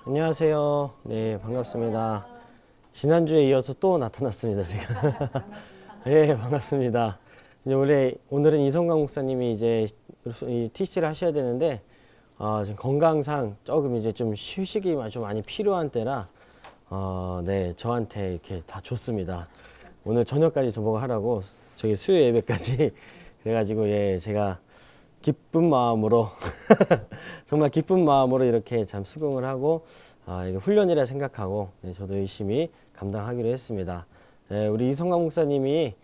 안녕하세요. 네, 반갑습니다. 지난주에 이어서 또 나타났습니다, 제가. 네, 반갑습니다. 이제 오늘은 이성광 목사님이 이제 이 TC를 하셔야 되는데, 지금 건강상 조금 이제 좀 휴식이 좀 많이 필요한 때라, 네, 저한테 이렇게 다 줬습니다. 오늘 저녁까지 저보고 하라고, 저기 수요 예배까지. 그래가지고, 예, 제가 기쁜 마음으로 정말 기쁜 마음으로 이렇게 참 수긍을 하고 이거 훈련이라 생각하고 네, 저도 열심히 감당하기로 했습니다. 네, 우리 이성광 목사님이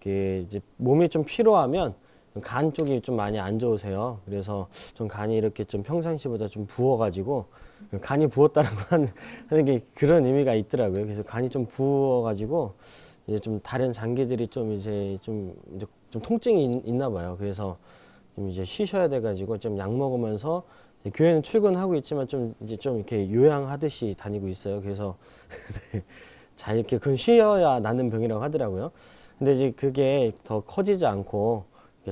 이제 몸이 좀 피로하면 간 쪽이 좀 많이 안 좋으세요. 그래서 좀 간이 이렇게 좀 평상시보다 좀 부어가지고 간이 부었다라고 하는 게 그런 의미가 있더라고요. 그래서 간이 좀 부어가지고 이제 좀 다른 장기들이 좀 이제 좀 통증이 있나 봐요. 그래서 좀 이제 쉬셔야 돼가지고 좀 약 먹으면서 교회는 출근하고 있지만 좀 이제 좀 이렇게 요양하듯이 다니고 있어요. 그래서 잘 이렇게 그건 쉬어야 나는 병이라고 하더라고요. 근데 이제 그게 더 커지지 않고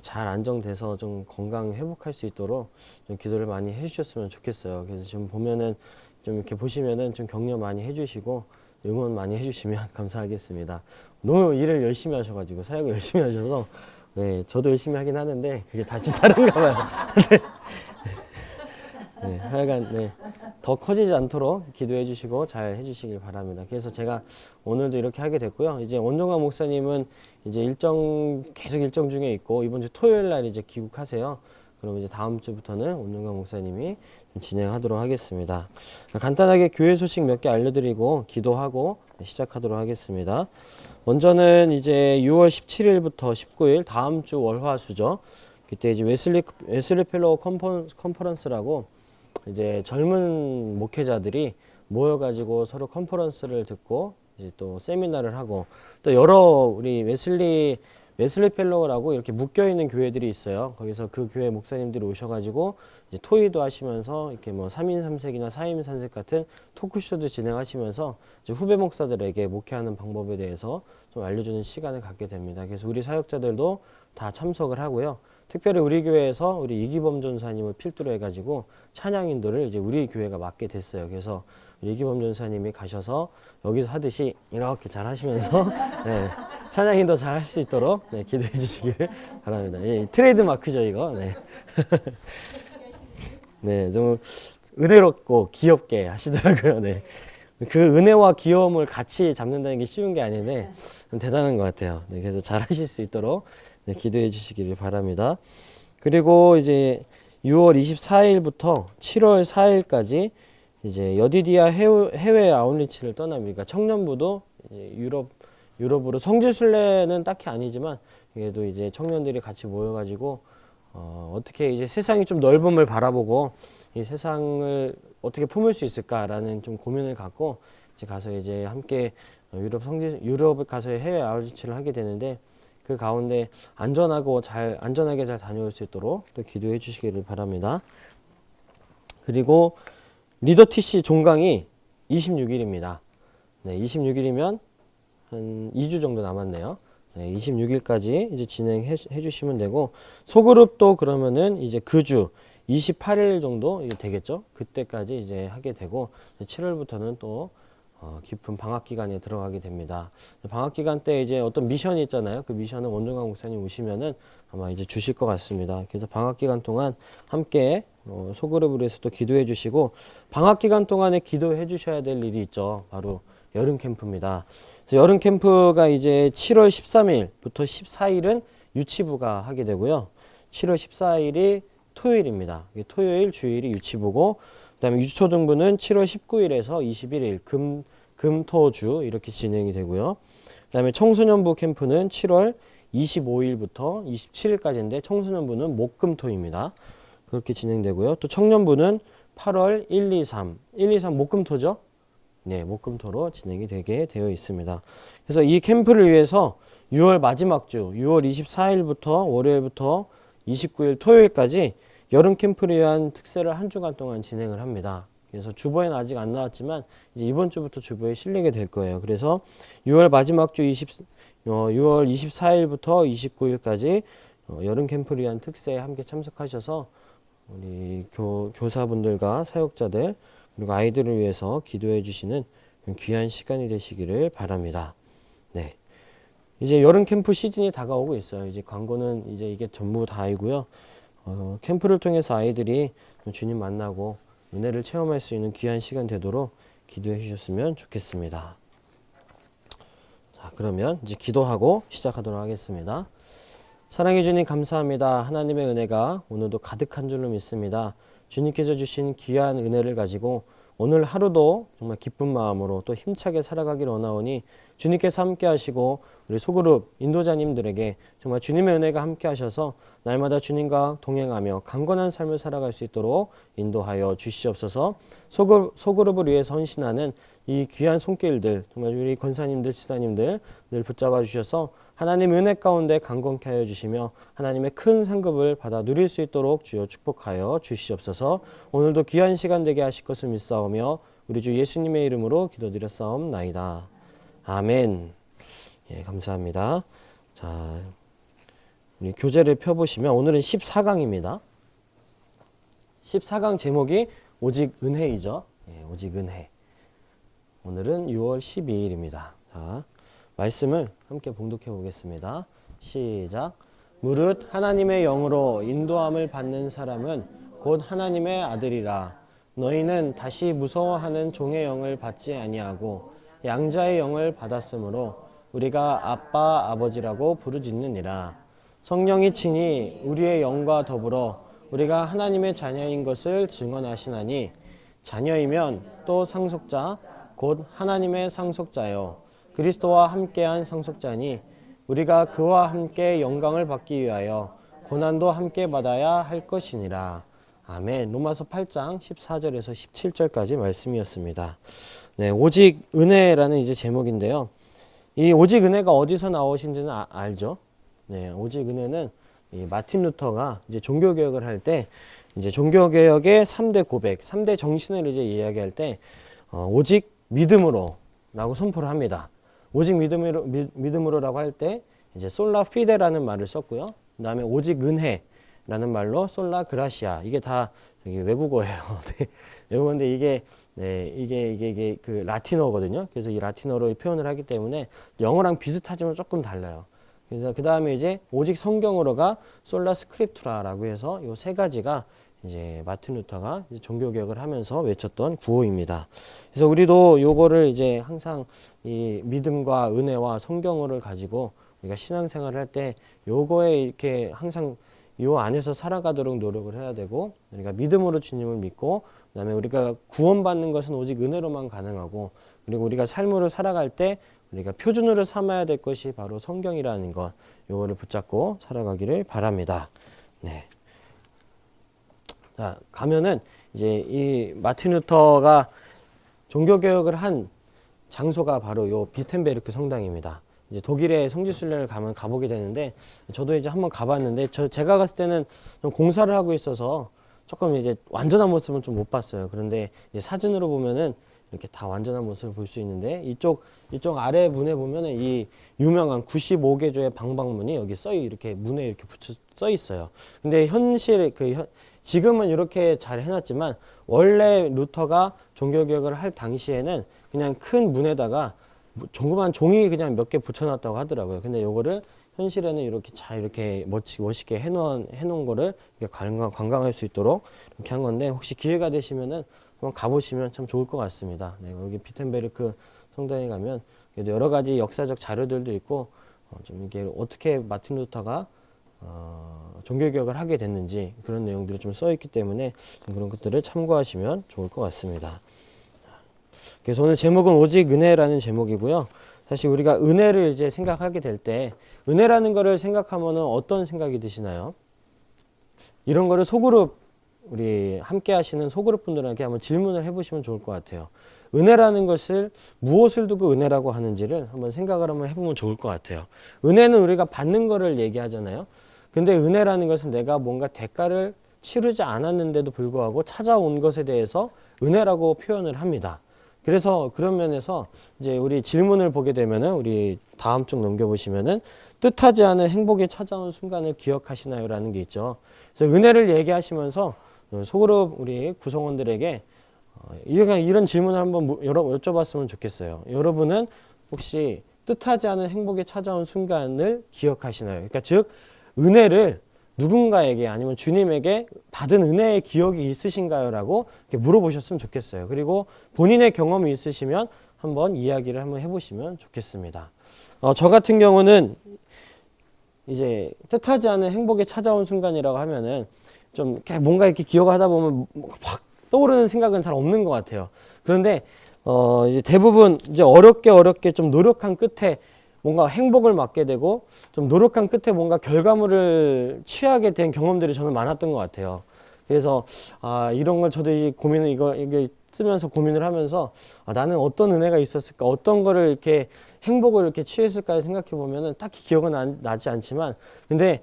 잘 안정돼서 좀 건강 회복할 수 있도록 좀 기도를 많이 해주셨으면 좋겠어요. 그래서 지금 보면은 좀 이렇게 보시면은 좀 격려 많이 해주시고 응원 많이 해주시면 감사하겠습니다. 너무 일을 열심히 하셔가지고 사역을 열심히 하셔서 네, 저도 열심히 하긴 하는데 그게 다 좀 다른가 봐요. 네, 하여간 네, 더 커지지 않도록 기도해 주시고 잘 해주시길 바랍니다. 그래서 제가 오늘도 이렇게 하게 됐고요. 이제 원종환 목사님은 이제 계속 일정 중에 있고 이번 주 토요일 날 이제 귀국하세요. 그럼 이제 다음 주부터는 원종환 목사님이 진행하도록 하겠습니다. 간단하게 교회 소식 몇 개 알려드리고 기도하고 시작하도록 하겠습니다. 먼저는 이제 6월 17일부터 19일 다음 주 월화수죠. 그때 이제 웨슬리 펠로우 컨퍼런스라고 이제 젊은 목회자들이 모여가지고 서로 컨퍼런스를 듣고 이제 또 세미나를 하고 또 여러 우리 웨슬리 펠로우라고 이렇게 묶여 있는 교회들이 있어요. 거기서 그 교회 목사님들이 오셔가지고 이제 토의도 하시면서 이렇게 뭐 3인 3색이나 4인 3색 같은 토크쇼도 진행하시면서 이제 후배 목사들에게 목회하는 방법에 대해서 좀 알려주는 시간을 갖게 됩니다. 그래서 우리 사역자들도 다 참석을 하고요. 특별히 우리 교회에서 우리 이기범 전사님을 필두로 해가지고 찬양 인도를 이제 우리 교회가 맡게 됐어요. 그래서 이기범 전사님이 가셔서 여기서 하듯이 이렇게 잘 하시면서 네, 찬양 인도 잘 할 수 있도록 네, 기도해 주시기를 바랍니다. 예, 트레이드 마크죠 이거. 네. 네, 좀 은혜롭고 귀엽게 하시더라고요. 네. 그 은혜와 귀여움을 같이 잡는다는 게 쉬운 게 아닌데 대단한 것 같아요. 네, 그래서 잘 하실 수 있도록 네, 기도해 주시기를 바랍니다. 그리고 이제 6월 24일부터 7월 4일까지 이제 여디디아 해외 아웃리치를 떠납니다. 청년부도 이제 유럽으로 성지순례는 딱히 아니지만 그래도 이제 청년들이 같이 모여가지고 어떻게 이제 세상이 좀 넓음을 바라보고 이 세상을 어떻게 품을 수 있을까라는 좀 고민을 갖고 이제 가서 이제 함께 유럽에 가서 해외 아웃리치를 하게 되는데 그 가운데 안전하게 잘 다녀올 수 있도록 또 기도해 주시기를 바랍니다. 그리고 리더 TC 종강이 26일입니다. 네, 26일이면 한 2주 정도 남았네요. 네, 26일까지 이제 진행해 주시면 되고 소그룹도 그러면은 이제 그 주 28일 정도 되겠죠. 그때까지 이제 하게 되고 7월부터는 또 깊은 방학 기간에 들어가게 됩니다. 방학 기간 때 이제 어떤 미션이 있잖아요. 그 미션은 원종강 목사님 오시면은 아마 이제 주실 것 같습니다. 그래서 방학 기간 동안 함께 소그룹으로 해서 또 기도해 주시고 방학 기간 동안에 기도해 주셔야 될 일이 있죠. 바로 여름 캠프입니다. 그래서 여름 캠프가 이제 7월 13일부터 14일은 유치부가 하게 되고요. 7월 14일이 토요일입니다. 토요일, 주일이 유치부고 그다음에 유초등부는 7월 19일에서 21일 금토주 이렇게 진행이 되고요. 그다음에 청소년부 캠프는 7월 25일부터 27일까지인데 청소년부는 목금토입니다. 그렇게 진행되고요. 또 청년부는 8월 1, 2, 3 목금토죠. 네, 목금토로 진행이 되게 되어 있습니다. 그래서 이 캠프를 위해서 6월 마지막 주 6월 24일부터 월요일부터 29일 토요일까지 여름 캠프를 위한 특세를 한 주간 동안 진행을 합니다. 그래서 주보에는 아직 안 나왔지만 이제 이번 주부터 주보에 실리게 될 거예요. 그래서 6월 마지막 주 6월 24일부터 29일까지 여름 캠프를 위한 특세에 함께 참석하셔서 우리 교사분들과 사역자들 그리고 아이들을 위해서 기도해 주시는 귀한 시간이 되시기를 바랍니다. 네. 이제 여름 캠프 시즌이 다가오고 있어요. 이제 광고는 이제 이게 전부 다이고요. 캠프를 통해서 아이들이 주님 만나고 은혜를 체험할 수 있는 귀한 시간 되도록 기도해 주셨으면 좋겠습니다. 자, 그러면 이제 기도하고 시작하도록 하겠습니다. 사랑해 주님 감사합니다. 하나님의 은혜가 오늘도 가득한 줄로 믿습니다. 주님께서 주신 귀한 은혜를 가지고 오늘 하루도 정말 기쁜 마음으로 또 힘차게 살아가기를 원하오니 주님께서 함께 하시고 우리 소그룹 인도자님들에게 정말 주님의 은혜가 함께 하셔서 날마다 주님과 동행하며 강건한 삶을 살아갈 수 있도록 인도하여 주시옵소서. 소그룹을 위해서 헌신하는 이 귀한 손길들 정말 우리 권사님들 지사님들 늘 붙잡아 주셔서 하나님 은혜 가운데 강건케 하여 주시며 하나님의 큰 상급을 받아 누릴 수 있도록 주여 축복하여 주시옵소서. 오늘도 귀한 시간 되게 하실 것을 믿사오며 우리 주 예수님의 이름으로 기도드렸사옵나이다. 아멘. 예, 감사합니다. 자, 우리 교재를 펴보시면 오늘은 14강입니다. 14강 제목이 오직 은혜이죠. 예, 오직 은혜. 오늘은 6월 12일입니다. 자, 말씀을 함께 봉독해 보겠습니다. 시작. 무릇 하나님의 영으로 인도함을 받는 사람은 곧 하나님의 아들이라. 너희는 다시 무서워하는 종의 영을 받지 아니하고 양자의 영을 받았으므로 우리가 아빠 아버지라고 부르짖느니라. 성령이 친히 우리의 영과 더불어 우리가 하나님의 자녀인 것을 증언하시나니 자녀이면 또 상속자 곧 하나님의 상속자요 그리스도와 함께한 상속자니 우리가 그와 함께 영광을 받기 위하여 고난도 함께 받아야 할 것이니라. 아멘. 로마서 8장 14절에서 17절까지 말씀이었습니다. 네, 오직 은혜라는 이제 제목인데요. 이 오직 은혜가 어디서 나오신지는 알죠? 네, 오직 은혜는 이 마틴 루터가 이제 종교개혁을 할 때 이제 종교개혁의 3대 고백, 3대 정신을 이제 이야기할 때 오직 믿음으로라고 선포를 합니다. 오직 믿음으로라고 할 때 이제 솔라 피데라는 말을 썼고요. 그다음에 오직 은혜라는 말로 솔라 그라시아. 이게 다 외국어예요. 네, 외국어인데 이게 그 라틴어거든요. 그래서 이 라틴어로 표현을 하기 때문에 영어랑 비슷하지만 조금 달라요. 그래서 그 다음에 이제 오직 성경으로가 솔라 스크립투라라고 해서 이 세 가지가 이제 마틴 루터가 이제 종교개혁을 하면서 외쳤던 구호입니다. 그래서 우리도 요거를 이제 항상 이 믿음과 은혜와 성경어를 가지고 우리가 신앙생활을 할 때 요거에 이렇게 항상 요 안에서 살아가도록 노력을 해야 되고 우리가 믿음으로 주님을 믿고 그다음에 우리가 구원받는 것은 오직 은혜로만 가능하고 그리고 우리가 삶으로 살아갈 때 우리가 표준으로 삼아야 될 것이 바로 성경이라는 것 요거를 붙잡고 살아가기를 바랍니다. 네. 자, 가면은 이제 이 마틴 루터가 종교개혁을 한 장소가 바로 요 비텐베르크 성당입니다. 이제 독일의 성지순례를 가보게 되는데 저도 이제 한번 가봤는데 제가 갔을 때는 좀 공사를 하고 있어서 조금 이제 완전한 모습은 좀 못 봤어요. 그런데 이제 사진으로 보면은 이렇게 다 완전한 모습을 볼 수 있는데 이쪽 아래 문에 보면은 이 유명한 95개조의 방방문이 여기 이렇게 문에 이렇게 써 있어요. 근데 지금은 이렇게 잘 해놨지만 원래 루터가 종교개혁을 할 당시에는 그냥 큰 문에다가 조그만 종이 그냥 몇 개 붙여놨다고 하더라고요. 근데 요거를 현실에는 이렇게 잘 이렇게 멋있게 해놓은 거를 이렇게 관광할 수 있도록 이렇게 한 건데 혹시 기회가 되시면은 한번 가보시면 참 좋을 것 같습니다. 네, 여기 비텐베르크 성당에 가면 그래도 여러 가지 역사적 자료들도 있고 좀 이게 어떻게 마틴 루터가 종교개혁을 하게 됐는지 그런 내용들이 좀 써있기 때문에 그런 것들을 참고하시면 좋을 것 같습니다. 그래서 오늘 제목은 오직 은혜라는 제목이고요. 사실 우리가 은혜를 이제 생각하게 될 때 은혜라는 거를 생각하면은 어떤 생각이 드시나요? 이런 거를 소그룹 우리 함께 하시는 소그룹 분들에게 한번 질문을 해보시면 좋을 것 같아요. 은혜라는 것을 무엇을 두고 은혜라고 하는지를 한번 생각을 한번 해보면 좋을 것 같아요. 은혜는 우리가 받는 거를 얘기하잖아요. 근데 은혜라는 것은 내가 뭔가 대가를 치르지 않았는데도 불구하고 찾아온 것에 대해서 은혜라고 표현을 합니다. 그래서 그런 면에서 이제 우리 질문을 보게 되면은 우리 다음 쪽 넘겨보시면은 뜻하지 않은 행복이 찾아온 순간을 기억하시나요? 라는 게 있죠. 그래서 은혜를 얘기하시면서 소그룹 우리 구성원들에게 이런 질문을 한번 여쭤봤으면 좋겠어요. 여러분은 혹시 뜻하지 않은 행복이 찾아온 순간을 기억하시나요? 그러니까 즉 은혜를 누군가에게 아니면 주님에게 받은 은혜의 기억이 있으신가요? 라고 이렇게 물어보셨으면 좋겠어요. 그리고 본인의 경험이 있으시면 한번 이야기를 한번 해보시면 좋겠습니다. 저 같은 경우는 이제 뜻하지 않은 행복이 찾아온 순간이라고 하면은 좀 뭔가 이렇게 기억을 하다 보면 확 떠오르는 생각은 잘 없는 것 같아요. 그런데 이제 대부분 이제 어렵게 좀 노력한 끝에 뭔가 행복을 맞게 되고 좀 노력한 끝에 뭔가 결과물을 취하게 된 경험들이 저는 많았던 것 같아요. 그래서 이런 걸 저도 이게 쓰면서 고민을 하면서 나는 어떤 은혜가 있었을까, 어떤 거를 이렇게 행복을 이렇게 취했을까 생각해 보면은 딱히 기억은 나지 않지만, 근데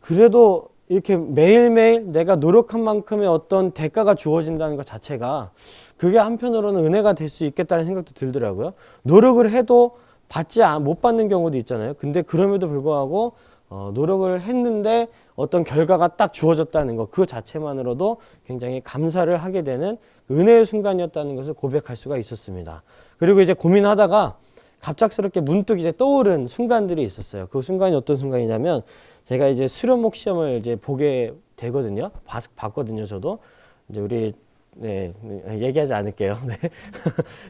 그래도 이렇게 매일매일 내가 노력한 만큼의 어떤 대가가 주어진다는 것 자체가 그게 한편으로는 은혜가 될 수 있겠다는 생각도 들더라고요. 노력을 해도 못 받는 경우도 있잖아요. 근데 그럼에도 불구하고 노력을 했는데 어떤 결과가 딱 주어졌다는 것, 그 자체만으로도 굉장히 감사를 하게 되는 은혜의 순간이었다는 것을 고백할 수가 있었습니다. 그리고 이제 고민하다가 갑작스럽게 문득 이제 떠오른 순간들이 있었어요. 그 순간이 어떤 순간이냐면 제가 이제 수련목 시험을 이제 보게 되거든요. 봤거든요, 저도. 이제 얘기하지 않을게요. 네.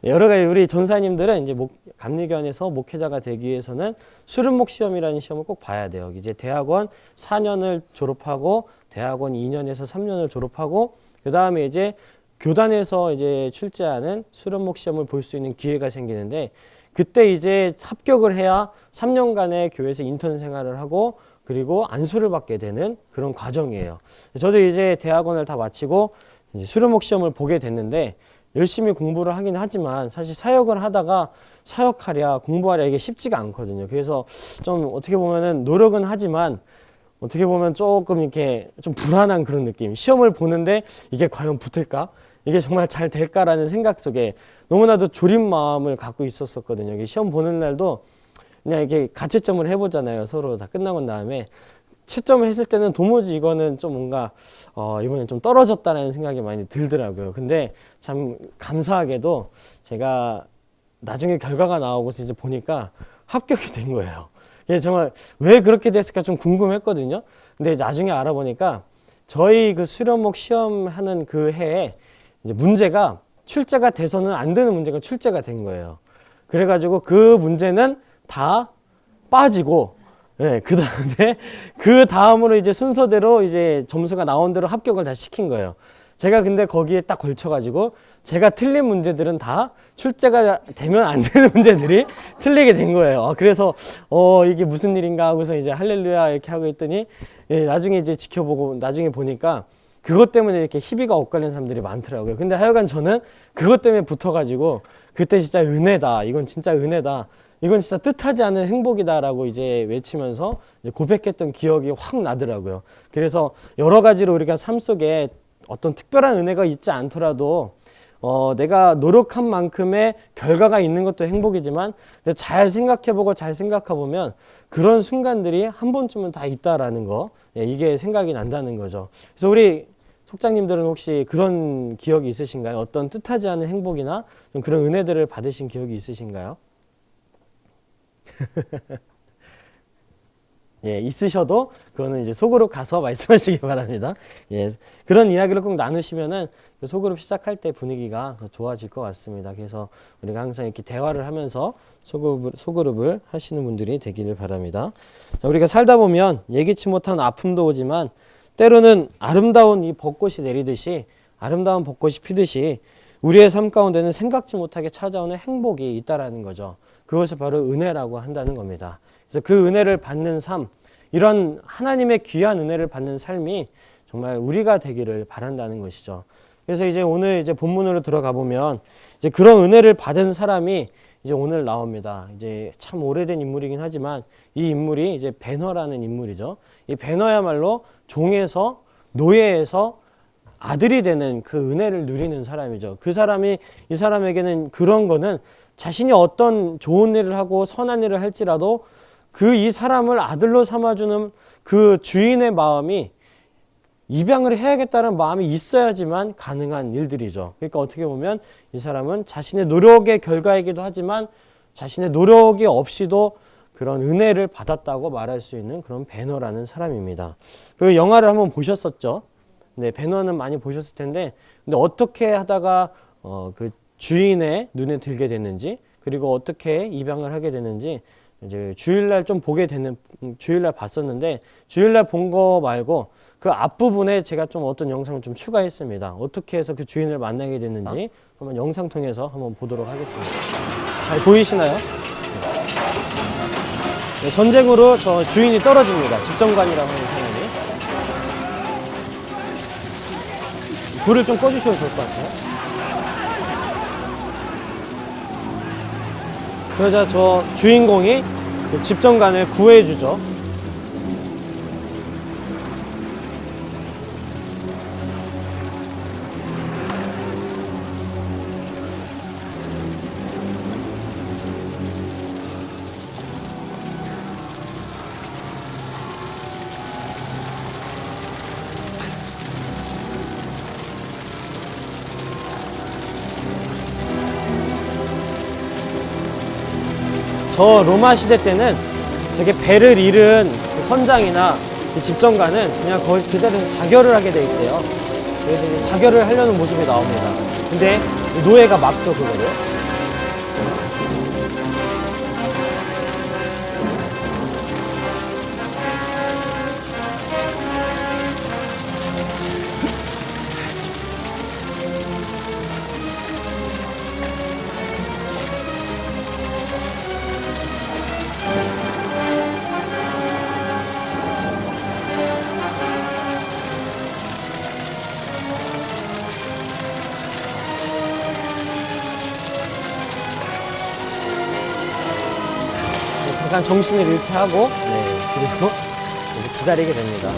여러 가지 우리 전사님들은 이제 감리교환에서 목회자가 되기 위해서는 수련목 시험이라는 시험을 꼭 봐야 돼요. 이제 대학원 4년을 졸업하고 대학원 2년에서 3년을 졸업하고 그 다음에 이제 교단에서 이제 출제하는 수련목 시험을 볼 수 있는 기회가 생기는데 그때 이제 합격을 해야 3년간의 교회에서 인턴 생활을 하고 그리고 안수를 받게 되는 그런 과정이에요. 저도 이제 대학원을 다 마치고 이제 수료목 시험을 보게 됐는데 열심히 공부를 하긴 하지만 사실 사역을 하다가 사역하랴 공부하랴 이게 쉽지가 않거든요. 그래서 좀 어떻게 보면은 노력은 하지만 어떻게 보면 조금 이렇게 좀 불안한 그런 느낌. 시험을 보는데 이게 과연 붙을까? 이게 정말 잘 될까라는 생각 속에 너무나도 졸인 마음을 갖고 있었거든요. 시험 보는 날도 그냥 이렇게 가채점을 해보잖아요. 서로 다 끝나고 다음에 채점을 했을 때는 도무지 이거는 좀 뭔가 이번엔 좀 떨어졌다는 생각이 많이 들더라고요. 근데 참 감사하게도 제가 나중에 결과가 나오고서 이제 보니까 합격이 된 거예요. 정말 왜 그렇게 됐을까 좀 궁금했거든요. 근데 나중에 알아보니까 저희 그 수련목 시험하는 그 해에 이제 문제가 출제가 돼서는 안 되는 문제가 출제가 된 거예요. 그래가지고 그 문제는 다 빠지고, 네, 그 다음으로 이제 순서대로 이제 점수가 나온 대로 합격을 다 시킨 거예요. 제가 근데 거기에 딱 걸쳐가지고 제가 틀린 문제들은 다 출제가 되면 안 되는 문제들이 틀리게 된 거예요. 그래서 이게 무슨 일인가 하고서 이제 할렐루야 이렇게 하고 있더니 나중에 이제 지켜보고 나중에 보니까 그것 때문에 이렇게 희비가 엇갈리는 사람들이 많더라고요. 근데 하여간 저는 그것 때문에 붙어가지고 그때 진짜 은혜다. 이건 진짜 은혜다. 이건 진짜 뜻하지 않은 행복이다라고 이제 외치면서 이제 고백했던 기억이 확 나더라고요. 그래서 여러 가지로 우리가 삶 속에 어떤 특별한 은혜가 있지 않더라도 내가 노력한 만큼의 결과가 있는 것도 행복이지만 잘 생각해보고 잘 생각해보면 그런 순간들이 한 번쯤은 다 있다라는 거, 이게 생각이 난다는 거죠. 그래서 우리 속장님들은 혹시 그런 기억이 있으신가요? 어떤 뜻하지 않은 행복이나 좀 그런 은혜들을 받으신 기억이 있으신가요? 예, 있으셔도 그거는 이제 소그룹 가서 말씀하시기 바랍니다. 예, 그런 이야기를 꼭 나누시면은 그 소그룹 시작할 때 분위기가 좋아질 것 같습니다. 그래서 우리가 항상 이렇게 대화를 하면서 소그룹을 하시는 분들이 되기를 바랍니다. 자, 우리가 살다 보면 예기치 못한 아픔도 오지만 때로는 아름다운 이 벚꽃이 내리듯이 아름다운 벚꽃이 피듯이 우리의 삶 가운데는 생각지 못하게 찾아오는 행복이 있다라는 거죠. 그것을 바로 은혜라고 한다는 겁니다. 그래서 그 은혜를 받는 삶, 이런 하나님의 귀한 은혜를 받는 삶이 정말 우리가 되기를 바란다는 것이죠. 그래서 이제 오늘 이제 본문으로 들어가 보면 이제 그런 은혜를 받은 사람이 이제 오늘 나옵니다. 이제 참 오래된 인물이긴 하지만 이 인물이 이제 베너라는 인물이죠. 이 베너야말로 종에서 노예에서 아들이 되는 그 은혜를 누리는 사람이죠. 이 사람에게는 그런 거는 자신이 어떤 좋은 일을 하고 선한 일을 할지라도 이 사람을 아들로 삼아주는 그 주인의 마음이 입양을 해야겠다는 마음이 있어야지만 가능한 일들이죠. 그러니까 어떻게 보면 이 사람은 자신의 노력의 결과이기도 하지만 자신의 노력이 없이도 그런 은혜를 받았다고 말할 수 있는 그런 베너라는 사람입니다. 그 영화를 한번 보셨었죠? 네, 베너는 많이 보셨을 텐데, 근데 어떻게 하다가 그 주인의 눈에 들게 됐는지, 그리고 어떻게 입양을 하게 됐는지 이제 주일날 좀 보게 되는, 주일날 봤었는데, 주일날 본 거 말고 그 앞부분에 제가 좀 어떤 영상을 좀 추가했습니다. 어떻게 해서 그 주인을 만나게 됐는지 한번 영상 통해서 한번 보도록 하겠습니다. 잘 보이시나요? 네, 전쟁으로 저 주인이 떨어집니다. 집정관이라고 하는 사람이. 불을 좀 꺼주셔도 좋을 것 같아요. 그러자 저 주인공이 그 집정관을 구해주죠. 저 로마 시대 때는 저게 배를 잃은 그 선장이나 그 집정관은 그냥 거기 그 자리에서 자결을 하게 돼 있대요. 그래서 이제 자결을 하려는 모습이 나옵니다. 근데 노예가 막죠, 그거를. 잠깐 정신을 잃게 하고, 네, 그리고 이제 기다리게 됩니다.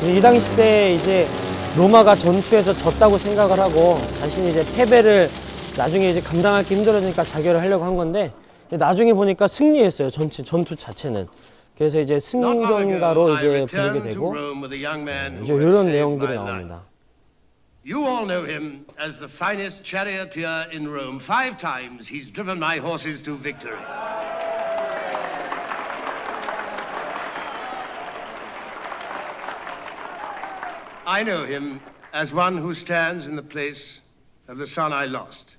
이 당시 때 이제 로마가 전투에서 졌다고 생각을 하고 자신이 이제 패배를 나중에 이제 감당하기 힘들어지니까 자결을 하려고 한 건데, 나중에 보니까 승리했어요. 전투 자체는. 그래서 이제 승전가로 이제 부르게 되고, 이제 이런 내용들이 나옵니다. You all know him as the finest charioteer in Rome. 5 times he's driven my horses to victory. I know him as one who stands in the place of the son I lost.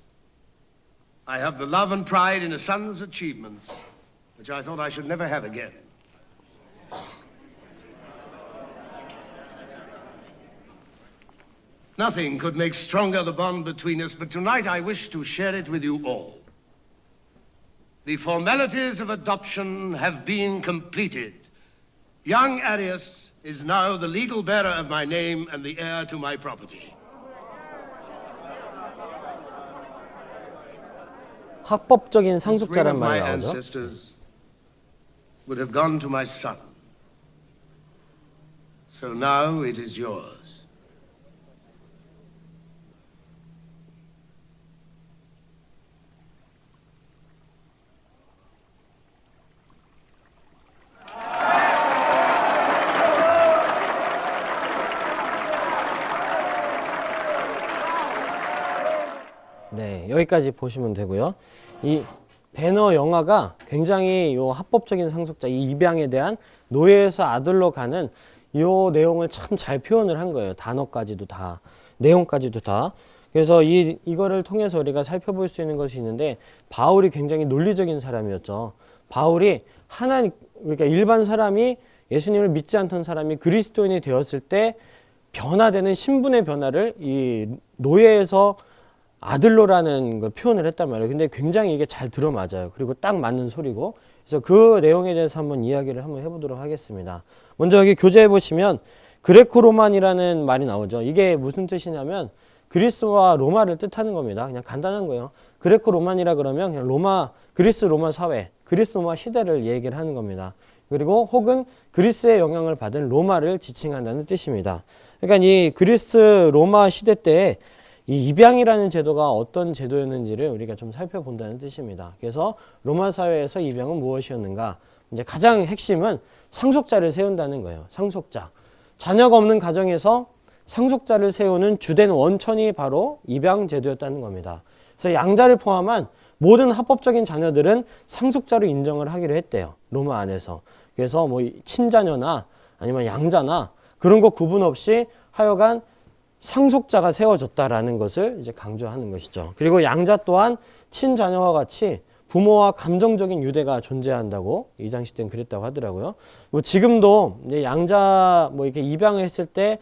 I have the love and pride in a son's achievements, which I thought I should never have again. Nothing could make stronger the bond between us, but tonight I wish to share it with you all. The formalities of adoption have been completed. Young Arius is now the legal bearer of my name and the heir to my property. 합법적인 상속자란 말이 나오죠. ancestors would have gone to my son. So now it is yours. 네, 여기까지 보시면 되고요. 이 배너 영화가 굉장히 요 합법적인 상속자, 이 입양에 대한 노예에서 아들로 가는 요 내용을 참 잘 표현을 한 거예요. 단어까지도 다, 내용까지도 다. 그래서 이거를 통해서 우리가 살펴볼 수 있는 것이 있는데, 바울이 굉장히 논리적인 사람이었죠. 바울이 그러니까 일반 사람이, 예수님을 믿지 않던 사람이 그리스도인이 되었을 때 변화되는 신분의 변화를 이 노예에서 아들로라는 걸 표현을 했단 말이에요. 근데 굉장히 이게 잘 들어맞아요. 그리고 딱 맞는 소리고. 그래서 그 내용에 대해서 한번 이야기를 한번 해보도록 하겠습니다. 먼저 여기 교재에 보시면 그레코 로만이라는 말이 나오죠. 이게 무슨 뜻이냐면 그리스와 로마를 뜻하는 겁니다. 그냥 간단한 거예요. 그레코 로만이라 그러면 그냥 그리스 로마 사회, 그리스 로마 시대를 얘기를 하는 겁니다. 그리고 혹은 그리스의 영향을 받은 로마를 지칭한다는 뜻입니다. 그러니까 이 그리스 로마 시대 때 이 입양이라는 제도가 어떤 제도였는지를 우리가 좀 살펴본다는 뜻입니다. 그래서 로마 사회에서 입양은 무엇이었는가? 이제 가장 핵심은 상속자를 세운다는 거예요. 상속자. 자녀가 없는 가정에서 상속자를 세우는 주된 원천이 바로 입양 제도였다는 겁니다. 그래서 양자를 포함한 모든 합법적인 자녀들은 상속자로 인정을 하기로 했대요. 로마 안에서. 그래서 뭐 친자녀나 아니면 양자나 그런 거 구분 없이 하여간 상속자가 세워졌다라는 것을 이제 강조하는 것이죠. 그리고 양자 또한 친자녀와 같이 부모와 감정적인 유대가 존재한다고 이 당시 때는 그랬다고 하더라고요. 뭐 지금도 이제 양자 뭐 이렇게 입양을 했을 때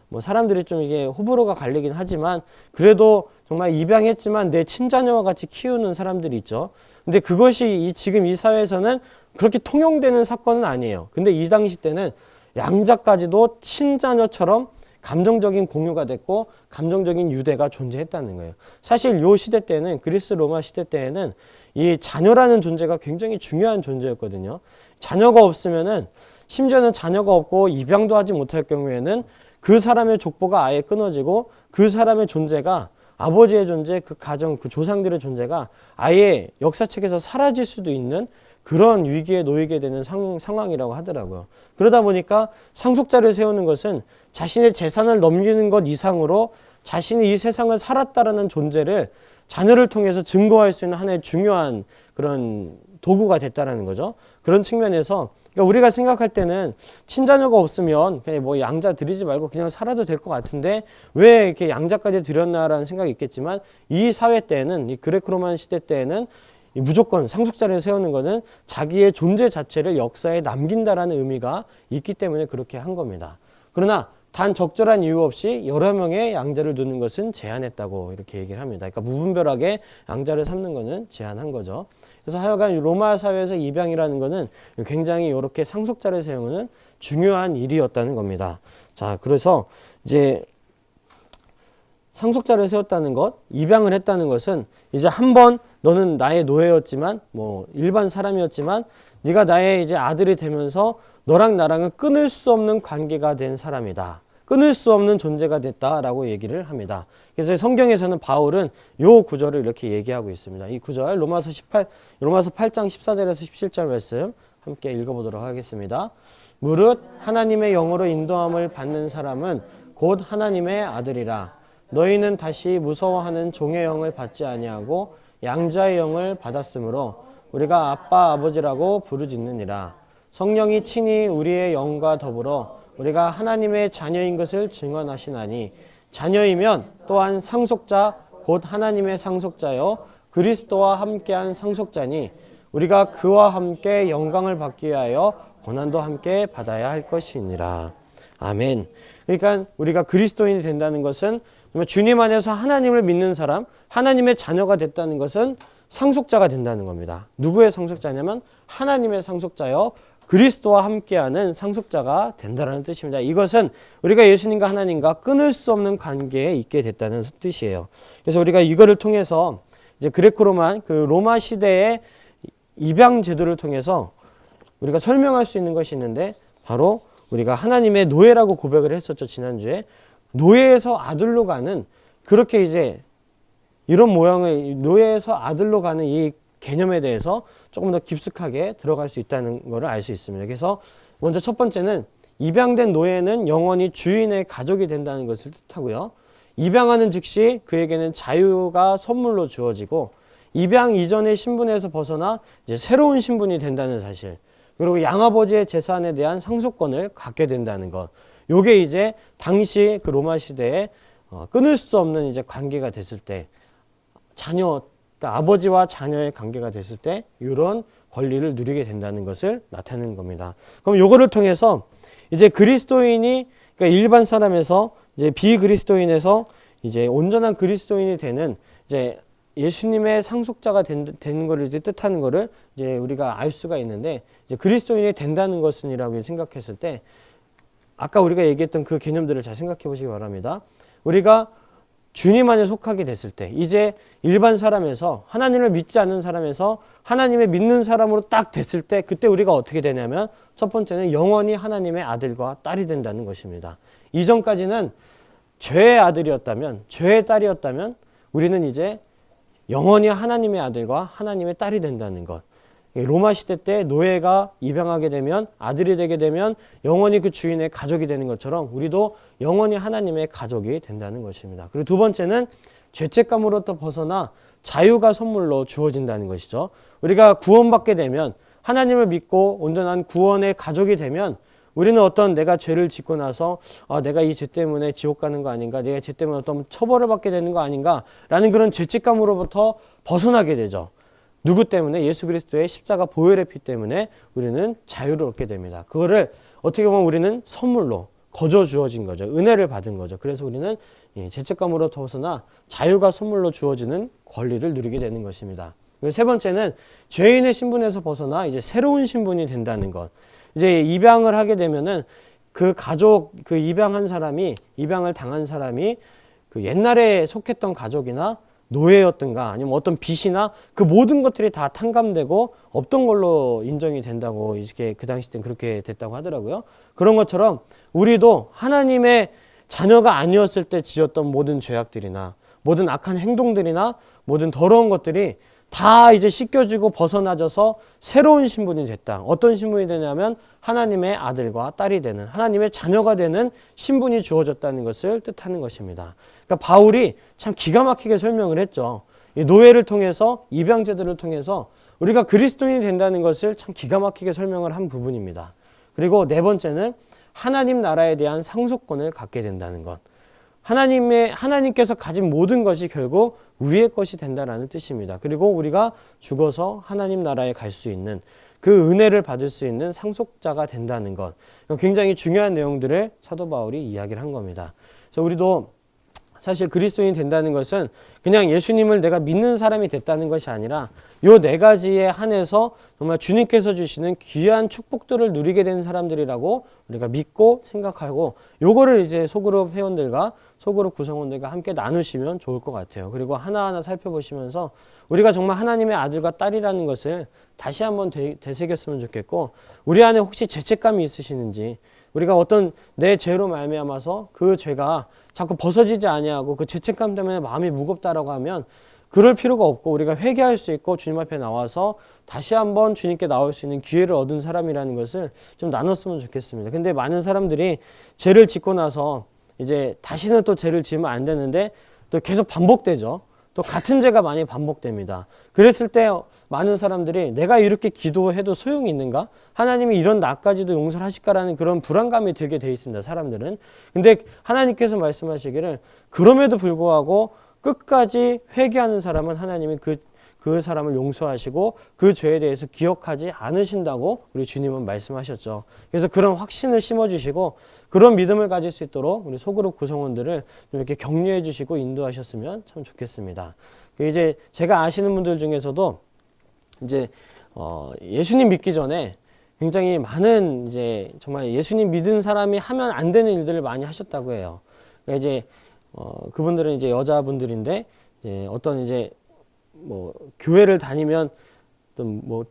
뭐 사람들이 좀 이게 호불호가 갈리긴 하지만 그래도 정말 입양했지만 내 친자녀와 같이 키우는 사람들이 있죠. 근데 그것이 지금 이 사회에서는 그렇게 통용되는 사건은 아니에요. 근데 이 당시 때는 양자까지도 친자녀처럼 감정적인 공유가 됐고 감정적인 유대가 존재했다는 거예요. 사실 요 시대 때는 그리스 로마 시대 때에는 이 자녀라는 존재가 굉장히 중요한 존재였거든요. 자녀가 없으면은 심지어는 자녀가 없고 입양도 하지 못할 경우에는 그 사람의 족보가 아예 끊어지고 그 사람의 존재가 아버지의 존재, 그 가정, 그 조상들의 존재가 아예 역사책에서 사라질 수도 있는 그런 위기에 놓이게 되는 상황이라고 하더라고요. 그러다 보니까 상속자를 세우는 것은 자신의 재산을 넘기는 것 이상으로 자신이 이 세상을 살았다라는 존재를 자녀를 통해서 증거할 수 있는 하나의 중요한 그런 도구가 됐다라는 거죠. 그런 측면에서 그러니까 우리가 생각할 때는 친자녀가 없으면 그냥 뭐 양자 드리지 말고 그냥 살아도 될 것 같은데 왜 이렇게 양자까지 드렸나라는 생각이 있겠지만 이 사회 때에는 이 그레코 로마 시대 때에는 무조건 상속자를 세우는 것은 자기의 존재 자체를 역사에 남긴다라는 의미가 있기 때문에 그렇게 한 겁니다. 그러나 단 적절한 이유 없이 여러 명의 양자를 두는 것은 제한했다고 이렇게 얘기를 합니다. 그러니까 무분별하게 양자를 삼는 것은 제한한 거죠. 그래서 하여간 로마 사회에서 입양이라는 것은 굉장히 이렇게 상속자를 세우는 중요한 일이었다는 겁니다. 자, 그래서 이제 상속자를 세웠다는 것, 입양을 했다는 것은 이제 한번 너는 나의 노예였지만 뭐 일반 사람이었지만 네가 나의 이제 아들이 되면서 너랑 나랑은 끊을 수 없는 관계가 된 사람이다. 끊을 수 없는 존재가 됐다라고 얘기를 합니다. 그래서 성경에서는 바울은 요 구절을 이렇게 얘기하고 있습니다. 이 구절 로마서 8장 14절에서 17절 말씀 함께 읽어보도록 하겠습니다. 무릇 하나님의 영으로 인도함을 받는 사람은 곧 하나님의 아들이라. 너희는 다시 무서워하는 종의 영을 받지 아니하고 양자의 영을 받았으므로 우리가 아빠 아버지라고 부르짖느니라. 성령이 친히 우리의 영과 더불어 우리가 하나님의 자녀인 것을 증언하시나니 자녀이면 또한 상속자 곧 하나님의 상속자여 그리스도와 함께한 상속자니 우리가 그와 함께 영광을 받기 위하여 고난도 함께 받아야 할 것이니라. 아멘. 그러니까 우리가 그리스도인이 된다는 것은 주님 안에서 하나님을 믿는 사람, 하나님의 자녀가 됐다는 것은 상속자가 된다는 겁니다. 누구의 상속자냐면 하나님의 상속자여 그리스도와 함께하는 상속자가 된다는 뜻입니다. 이것은 우리가 예수님과 하나님과 끊을 수 없는 관계에 있게 됐다는 뜻이에요. 그래서 우리가 이거를 통해서 이제 그레코 로마 그 로마 시대의 입양 제도를 통해서 우리가 설명할 수 있는 것이 있는데 바로 우리가 하나님의 노예라고 고백을 했었죠, 지난주에. 노예에서 아들로 가는 그렇게 이제 이런 모양의 노예에서 아들로 가는 이 개념에 대해서 조금 더 깊숙하게 들어갈 수 있다는 것을 알 수 있습니다. 그래서 먼저 첫 번째는 입양된 노예는 영원히 주인의 가족이 된다는 것을 뜻하고요. 입양하는 즉시 그에게는 자유가 선물로 주어지고 입양 이전의 신분에서 벗어나 이제 새로운 신분이 된다는 사실. 그리고 양아버지의 재산에 대한 상속권을 갖게 된다는 것. 요게 이제 당시 그 로마 시대에 끊을 수 없는 이제 관계가 됐을 때 자녀 그러니까 아버지와 자녀의 관계가 됐을 때 이런 권리를 누리게 된다는 것을 나타내는 겁니다. 그럼 요거를 통해서 이제 그리스도인이 그러니까 일반 사람에서 이제 비그리스도인에서 이제 온전한 그리스도인이 되는 이제 예수님의 상속자가 되는 것을 이제 뜻하는 것을 이제 우리가 알 수가 있는데 이제 그리스도인이 된다는 것은이라고 생각했을 때 아까 우리가 얘기했던 그 개념들을 잘 생각해 보시기 바랍니다. 우리가 주님 안에 속하게 됐을 때 이제 일반 사람에서 하나님을 믿지 않는 사람에서 하나님을 믿는 사람으로 딱 됐을 때 그때 우리가 어떻게 되냐면 첫 번째는 영원히 하나님의 아들과 딸이 된다는 것입니다. 이전까지는 죄의 아들이었다면 죄의 딸이었다면 우리는 이제 영원히 하나님의 아들과 하나님의 딸이 된다는 것. 로마 시대 때 노예가 입양하게 되면 아들이 되게 되면 영원히 그 주인의 가족이 되는 것처럼 우리도 영원히 하나님의 가족이 된다는 것입니다. 그리고 두 번째는 죄책감으로부터 벗어나 자유가 선물로 주어진다는 것이죠. 우리가 구원받게 되면 하나님을 믿고 온전한 구원의 가족이 되면 우리는 어떤 내가 죄를 짓고 나서 내가 이 죄 때문에 지옥 가는 거 아닌가, 내가 죄 때문에 어떤 처벌을 받게 되는 거 아닌가 라는 그런 죄책감으로부터 벗어나게 되죠. 누구 때문에? 예수 그리스도의 십자가 보혈의 피 때문에 우리는 자유를 얻게 됩니다. 그거를 어떻게 보면 우리는 선물로 거저 주어진 거죠. 은혜를 받은 거죠. 그래서 우리는 죄책감으로부터 벗어나 자유가 선물로 주어지는 권리를 누리게 되는 것입니다. 그리고 세 번째는 죄인의 신분에서 벗어나 이제 새로운 신분이 된다는 것. 이제 입양을 하게 되면은 그 가족, 그 입양한 사람이, 입양을 당한 사람이 그 옛날에 속했던 가족이나 노예였던가 아니면 어떤 빚이나 그 모든 것들이 다 탕감되고 없던 걸로 인정이 된다고 이렇게 그 당시 땐 그렇게 됐다고 하더라고요. 그런 것처럼 우리도 하나님의 자녀가 아니었을 때 지었던 모든 죄악들이나 모든 악한 행동들이나 모든 더러운 것들이 다 이제 씻겨지고 벗어나져서 새로운 신분이 됐다. 어떤 신분이 되냐면 하나님의 아들과 딸이 되는, 하나님의 자녀가 되는 신분이 주어졌다는 것을 뜻하는 것입니다. 그러니까 바울이 참 기가 막히게 설명을 했죠. 이 노예를 통해서, 입양제도를 통해서 우리가 그리스도인이 된다는 것을 참 기가 막히게 설명을 한 부분입니다. 그리고 네 번째는 하나님 나라에 대한 상속권을 갖게 된다는 것. 하나님께서 가진 모든 것이 결국 우리의 것이 된다라는 뜻입니다. 그리고 우리가 죽어서 하나님 나라에 갈 수 있는 그 은혜를 받을 수 있는 상속자가 된다는 것. 굉장히 중요한 내용들을 사도 바울이 이야기를 한 겁니다. 그래서 우리도 사실 그리스도인이 된다는 것은 그냥 예수님을 내가 믿는 사람이 됐다는 것이 아니라 요 네 가지에 한해서 정말 주님께서 주시는 귀한 축복들을 누리게 된 사람들이라고 우리가 믿고 생각하고 요거를 이제 소그룹 회원들과 소그룹 구성원들과 함께 나누시면 좋을 것 같아요. 그리고 하나하나 살펴보시면서 우리가 정말 하나님의 아들과 딸이라는 것을 다시 한번 되새겼으면 좋겠고 우리 안에 혹시 죄책감이 있으시는지 우리가 어떤 내 죄로 말미암아서 그 죄가 자꾸 벗어지지 아니하고 그 죄책감 때문에 마음이 무겁다라고 하면 그럴 필요가 없고 우리가 회개할 수 있고 주님 앞에 나와서 다시 한번 주님께 나올 수 있는 기회를 얻은 사람이라는 것을 좀 나눴으면 좋겠습니다. 근데 많은 사람들이 죄를 짓고 나서 이제 다시는 또 죄를 지으면 안 되는데 또 계속 반복되죠. 또 같은 죄가 많이 반복됩니다. 그랬을 때 많은 사람들이 내가 이렇게 기도해도 소용이 있는가? 하나님이 이런 나까지도 용서를 하실까라는 그런 불안감이 들게 돼 있습니다. 사람들은. 근데 하나님께서 말씀하시기를 그럼에도 불구하고 끝까지 회개하는 사람은 하나님이 그 사람을 용서하시고 그 죄에 대해서 기억하지 않으신다고 우리 주님은 말씀하셨죠. 그래서 그런 확신을 심어주시고 그런 믿음을 가질 수 있도록 우리 소그룹 구성원들을 좀 이렇게 격려해 주시고 인도하셨으면 참 좋겠습니다. 이제 제가 아시는 분들 중에서도 이제 예수님 믿기 전에 굉장히 많은 이제 정말 예수님 믿은 사람이 하면 안 되는 일들을 많이 하셨다고 해요. 그러니까 이제 그분들은 이제 여자분들인데 이제 어떤 이제 뭐 교회를 다니면 어떤 뭐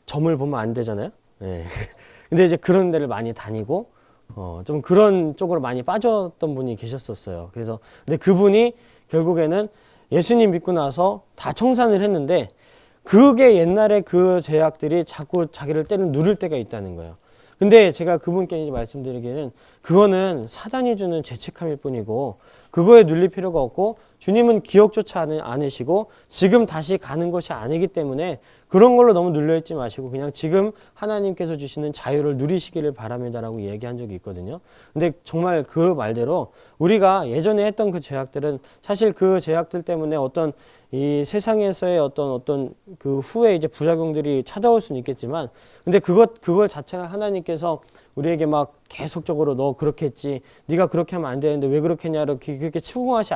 점을 보면 안 되잖아요. 네. 근데 이제 그런 데를 많이 다니고 좀 그런 쪽으로 많이 빠졌던 분이 계셨었어요. 그래서 근데 그분이 결국에는 예수님 믿고 나서 다 청산을 했는데 그게 옛날에 그 죄악들이 자꾸 자기를 누를 때가 있다는 거예요. 근데 제가 그분께 이제 말씀드리기는 그거는 사단이 주는 죄책감일 뿐이고 그거에 눌릴 필요가 없고 주님은 기억조차 않으시고 지금 다시 가는 것이 아니기 때문에 그런 걸로 너무 눌려있지 마시고 그냥 지금 하나님께서 주시는 자유를 누리시기를 바랍니다라고 얘기한 적이 있거든요. 근데 정말 그 말대로 우리가 예전에 했던 그 죄악들은 사실 그 죄악들 때문에 어떤 이 세상에서의 어떤 그 후에 이제 부작용들이 찾아올 수는 있겠지만 근데 그걸 자체가 하나님께서 우리에게 막 계속적으로 너 그렇게 했지 네가 그렇게 하면 안 되는데 왜 그렇게 했냐고 그렇게 추궁하지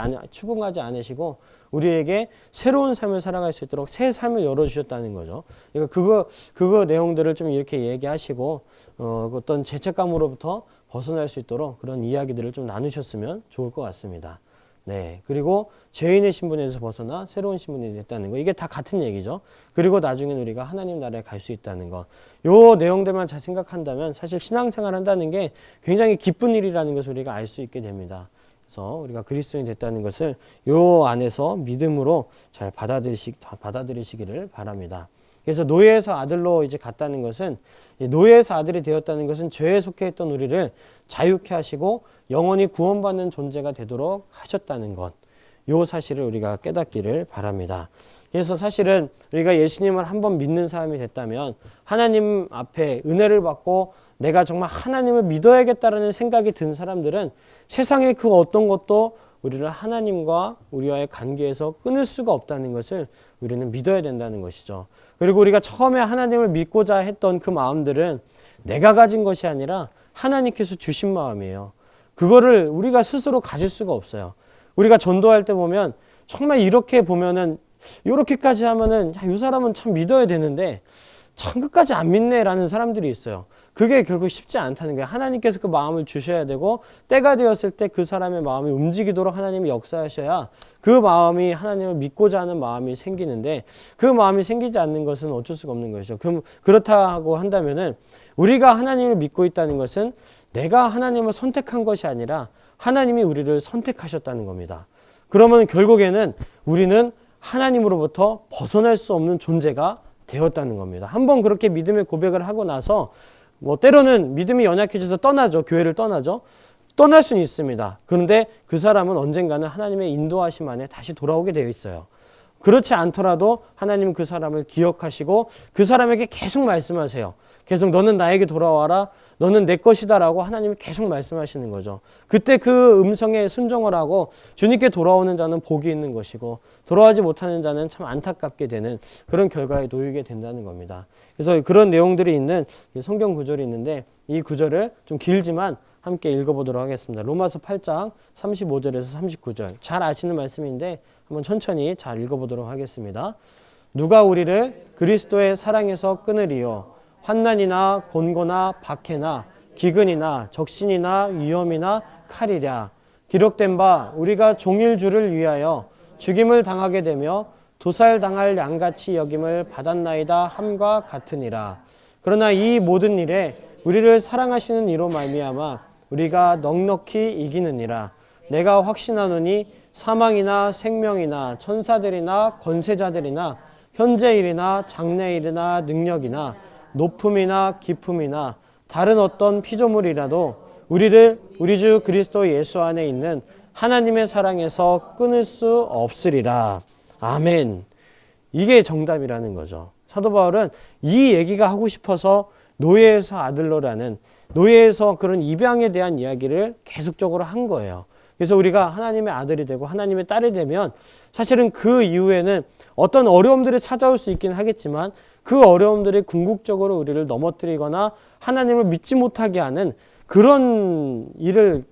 않으시고 우리에게 새로운 삶을 살아갈 수 있도록 새 삶을 열어주셨다는 거죠. 그러니까 그거 내용들을 좀 이렇게 얘기하시고 어떤 죄책감으로부터 벗어날 수 있도록 그런 이야기들을 좀 나누셨으면 좋을 것 같습니다. 네. 그리고 죄인의 신분에서 벗어나 새로운 신분이 됐다는 거. 이게 다 같은 얘기죠. 그리고 나중에는 우리가 하나님 나라에 갈 수 있다는 거. 요 내용들만 잘 생각한다면 사실 신앙생활 한다는 게 굉장히 기쁜 일이라는 것을 우리가 알 수 있게 됩니다. 그래서 우리가 그리스도인이 됐다는 것을 요 안에서 믿음으로 잘 받아들이시기를 바랍니다. 그래서 노예에서 아들로 이제 갔다는 것은, 노예에서 아들이 되었다는 것은 죄에 속해 있던 우리를 자유케 하시고 영원히 구원받는 존재가 되도록 하셨다는 것. 요 사실을 우리가 깨닫기를 바랍니다. 그래서 사실은 우리가 예수님을 한번 믿는 사람이 됐다면 하나님 앞에 은혜를 받고 내가 정말 하나님을 믿어야겠다라는 생각이 든 사람들은 세상의 그 어떤 것도 우리를 하나님과 우리와의 관계에서 끊을 수가 없다는 것을 우리는 믿어야 된다는 것이죠. 그리고 우리가 처음에 하나님을 믿고자 했던 그 마음들은 내가 가진 것이 아니라 하나님께서 주신 마음이에요. 그거를 우리가 스스로 가질 수가 없어요. 우리가 전도할 때 보면 정말 이렇게 보면은 이렇게까지 하면은 이 사람은 참 믿어야 되는데 참 끝까지 안 믿네라는 사람들이 있어요. 그게 결국 쉽지 않다는 거예요. 하나님께서 그 마음을 주셔야 되고 때가 되었을 때 그 사람의 마음이 움직이도록 하나님이 역사하셔야 그 마음이 하나님을 믿고자 하는 마음이 생기는데 그 마음이 생기지 않는 것은 어쩔 수가 없는 것이죠. 그럼 그렇다고 한다면은 우리가 하나님을 믿고 있다는 것은 내가 하나님을 선택한 것이 아니라 하나님이 우리를 선택하셨다는 겁니다. 그러면 결국에는 우리는 하나님으로부터 벗어날 수 없는 존재가 되었다는 겁니다. 한번 그렇게 믿음의 고백을 하고 나서 때로는 믿음이 연약해져서 떠나죠. 교회를 떠나죠. 떠날 수는 있습니다. 그런데 그 사람은 언젠가는 하나님의 인도하심 안에 다시 돌아오게 되어 있어요. 그렇지 않더라도 하나님은 그 사람을 기억하시고 그 사람에게 계속 말씀하세요. 계속 너는 나에게 돌아와라. 너는 내 것이다 라고 하나님이 계속 말씀하시는 거죠. 그때 그 음성에 순종을 하고 주님께 돌아오는 자는 복이 있는 것이고 돌아오지 못하는 자는 참 안타깝게 되는 그런 결과에 놓이게 된다는 겁니다. 그래서 그런 내용들이 있는 성경 구절이 있는데 이 구절을 좀 길지만 함께 읽어보도록 하겠습니다. 로마서 8장 35절에서 39절 잘 아시는 말씀인데 한번 천천히 잘 읽어보도록 하겠습니다. 누가 우리를 그리스도의 사랑에서 끊으리요 환난이나 곤고나 박해나 기근이나 적신이나 위험이나 칼이랴 기록된 바 우리가 종일 주를 위하여 죽임을 당하게 되며 도살당할 양같이 여김을 받았나이다 함과 같으니라. 그러나 이 모든 일에 우리를 사랑하시는 이로 말미암아 우리가 넉넉히 이기느니라. 내가 확신하노니 사망이나 생명이나 천사들이나 권세자들이나 현재일이나 장래일이나 능력이나 높음이나 깊음이나 다른 어떤 피조물이라도 우리를 우리 주 그리스도 예수 안에 있는 하나님의 사랑에서 끊을 수 없으리라. 아멘. 이게 정답이라는 거죠. 사도 바울은 이 얘기가 하고 싶어서 노예에서 아들로라는 노예에서 그런 입양에 대한 이야기를 계속적으로 한 거예요. 그래서 우리가 하나님의 아들이 되고 하나님의 딸이 되면 사실은 그 이후에는 어떤 어려움들이 찾아올 수 있긴 하겠지만 그 어려움들이 궁극적으로 우리를 넘어뜨리거나 하나님을 믿지 못하게 하는 그런 일을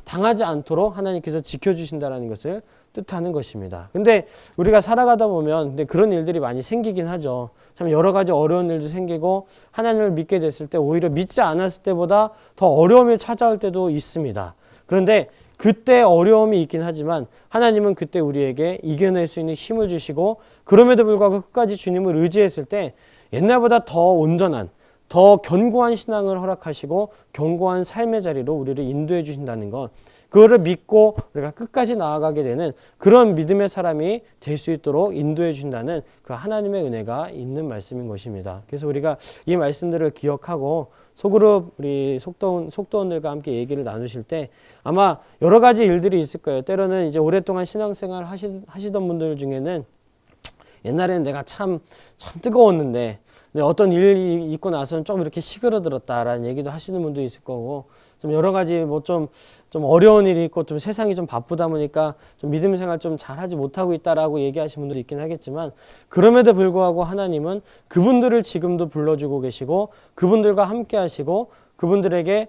당하지 않도록 하나님께서 지켜주신다는 것을 뜻하는 것입니다. 근데 우리가 살아가다 보면 근데 그런 일들이 많이 생기긴 하죠. 참 여러 가지 어려운 일도 생기고 하나님을 믿게 됐을 때 오히려 믿지 않았을 때보다 더 어려움이 찾아올 때도 있습니다. 그런데 그때 어려움이 있긴 하지만 하나님은 그때 우리에게 이겨낼 수 있는 힘을 주시고 그럼에도 불구하고 끝까지 주님을 의지했을 때 옛날보다 더 온전한 더 견고한 신앙을 허락하시고 견고한 삶의 자리로 우리를 인도해 주신다는 것 그거를 믿고 우리가 끝까지 나아가게 되는 그런 믿음의 사람이 될 수 있도록 인도해 준다는 그 하나님의 은혜가 있는 말씀인 것입니다. 그래서 우리가 이 말씀들을 기억하고 소그룹 우리 속도원들과 함께 얘기를 나누실 때 아마 여러 가지 일들이 있을 거예요. 때로는 이제 오랫동안 신앙생활 하시던 분들 중에는 옛날에는 내가 참 뜨거웠는데 근데 어떤 일이 있고 나서는 좀 이렇게 시그러들었다라는 얘기도 하시는 분도 있을 거고 좀 여러 가지 좀 어려운 일이 있고 좀 세상이 좀 바쁘다 보니까 좀 믿음 생활 좀 잘하지 못하고 있다라고 얘기하시는 분들이 있긴 하겠지만 그럼에도 불구하고 하나님은 그분들을 지금도 불러주고 계시고 그분들과 함께 하시고 그분들의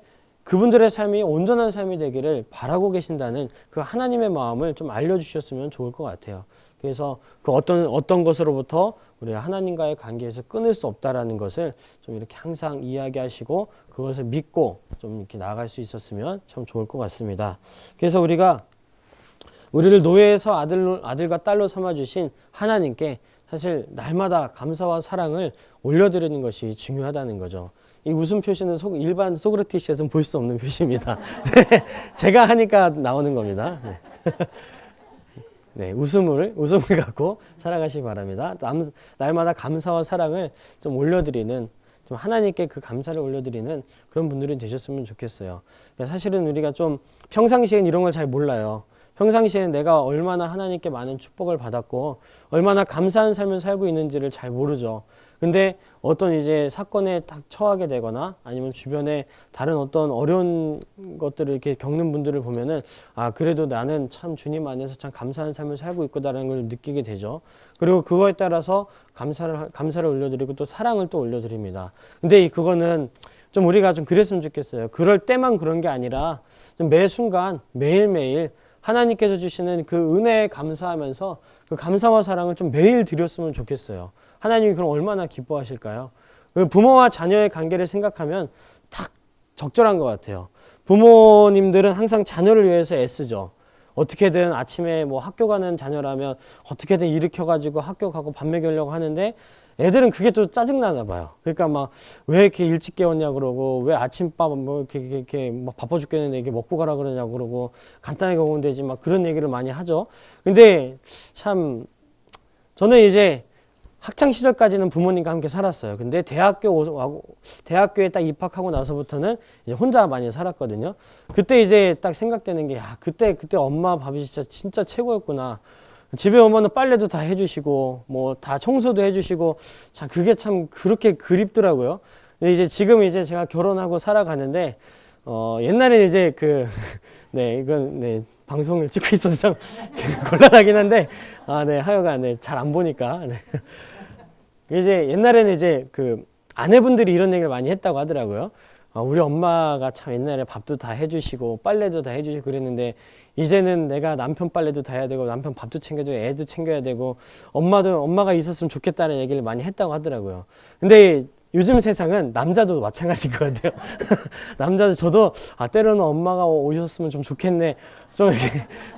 삶이 온전한 삶이 되기를 바라고 계신다는 그 하나님의 마음을 좀 알려주셨으면 좋을 것 같아요. 그래서 그 어떤 것으로부터 우리가 하나님과의 관계에서 끊을 수 없다라는 것을 좀 이렇게 항상 이야기하시고 그것을 믿고 좀 이렇게 나아갈 수 있었으면 참 좋을 것 같습니다. 그래서 우리를 노예에서 아들과 딸로 삼아주신 하나님께 사실 날마다 감사와 사랑을 올려드리는 것이 중요하다는 거죠. 이 웃음 표시는 일반 소크라티스에서는 볼 수 없는 표시입니다. 네, 제가 하니까 나오는 겁니다. 네. 네, 웃음을 갖고 살아가시기 바랍니다. 날마다 감사와 사랑을 좀 올려드리는, 좀 하나님께 그 감사를 올려드리는 그런 분들이 되셨으면 좋겠어요. 그러니까 사실은 우리가 좀 평상시엔 이런 걸 잘 몰라요. 평상시에는 내가 얼마나 하나님께 많은 축복을 받았고 얼마나 감사한 삶을 살고 있는지를 잘 모르죠. 근데 어떤 이제 사건에 딱 처하게 되거나 아니면 주변에 다른 어떤 어려운 것들을 이렇게 겪는 분들을 보면은 아, 그래도 나는 참 주님 안에서 참 감사한 삶을 살고 있구나라는 걸 느끼게 되죠. 그리고 그거에 따라서 감사를 올려드리고 또 사랑을 또 올려드립니다. 근데 그거는 좀 우리가 좀 그랬으면 좋겠어요. 그럴 때만 그런 게 아니라 좀 매 순간 매일매일 하나님께서 주시는 그 은혜에 감사하면서 그 감사와 사랑을 좀 매일 드렸으면 좋겠어요. 하나님이 그럼 얼마나 기뻐하실까요? 그 부모와 자녀의 관계를 생각하면 딱 적절한 것 같아요. 부모님들은 항상 자녀를 위해서 애쓰죠. 어떻게든 아침에 뭐 학교 가는 자녀라면 어떻게든 일으켜가지고 학교 가고 밥 먹이려고 하는데 애들은 그게 또 짜증나나 봐요. 그러니까 막 왜 이렇게 일찍 깨웠냐 그러고 왜 아침밥 뭐 이렇게 막 바빠 죽겠는데 이게 먹고 가라 그러냐고 그러고 간단하게 먹으면 되지 막 그런 얘기를 많이 하죠. 근데 참 저는 이제 학창 시절까지는 부모님과 함께 살았어요. 근데 대학교에 딱 입학하고 나서부터는 이제 혼자 많이 살았거든요. 그때 이제 딱 생각되는 게, 야, 그때 엄마 밥이 진짜 최고였구나. 집에 오면은 빨래도 다 해주시고, 뭐 다 청소도 해주시고, 자, 그게 참 그렇게 그립더라고요. 근데 이제 지금 이제 제가 결혼하고 살아가는데, 옛날에 이제 네, 이건, 네, 방송을 찍고 있어서 참 곤란하긴 한데, 네, 하여간, 네, 잘 안 보니까. 네. 이제 옛날에는 이제 아내분들이 이런 얘기를 많이 했다고 하더라고요. 우리 엄마가 참 옛날에 밥도 다 해주시고 빨래도 다 해주시고 그랬는데 이제는 내가 남편 빨래도 다 해야 되고 남편 밥도 챙겨주고 애도 챙겨야 되고 엄마가 있었으면 좋겠다는 얘기를 많이 했다고 하더라고요. 근데 요즘 세상은 남자도 마찬가지인 것 같아요. 남자도 저도 때로는 엄마가 오셨으면 좀 좋겠네. 좀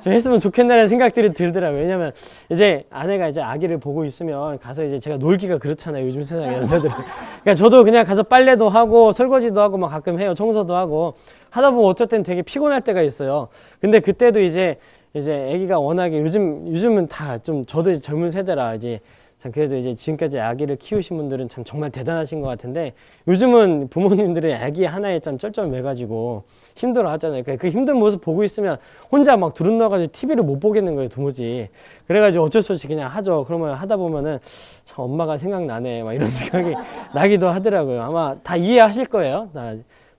했으면 좋겠다는 생각들이 들더라고요. 왜냐면 이제 아내가 이제 아기를 보고 있으면 가서 이제 제가 놀기가 그렇잖아요. 요즘 세상에 남자들은. 그러니까 저도 그냥 가서 빨래도 하고 설거지도 하고 막 가끔 해요. 청소도 하고 하다 보면 어쩔 땐 되게 피곤할 때가 있어요. 근데 그때도 이제 아기가 워낙에 요즘은 다 좀 저도 젊은 세대라 이제 참 그래도 이제 지금까지 아기를 키우신 분들은 참 정말 대단하신 것 같은데 요즘은 부모님들이 아기 하나에 참 쩔쩔 매가지고 힘들어 하잖아요. 그러니까 그 힘든 모습 보고 있으면 혼자 막 두른다가지고 TV를 못 보겠는 거예요, 도무지. 그래가지고 어쩔 수 없이 그냥 하죠. 그러면 하다 보면은 참 엄마가 생각나네, 막 이런 생각이 나기도 하더라고요. 아마 다 이해하실 거예요.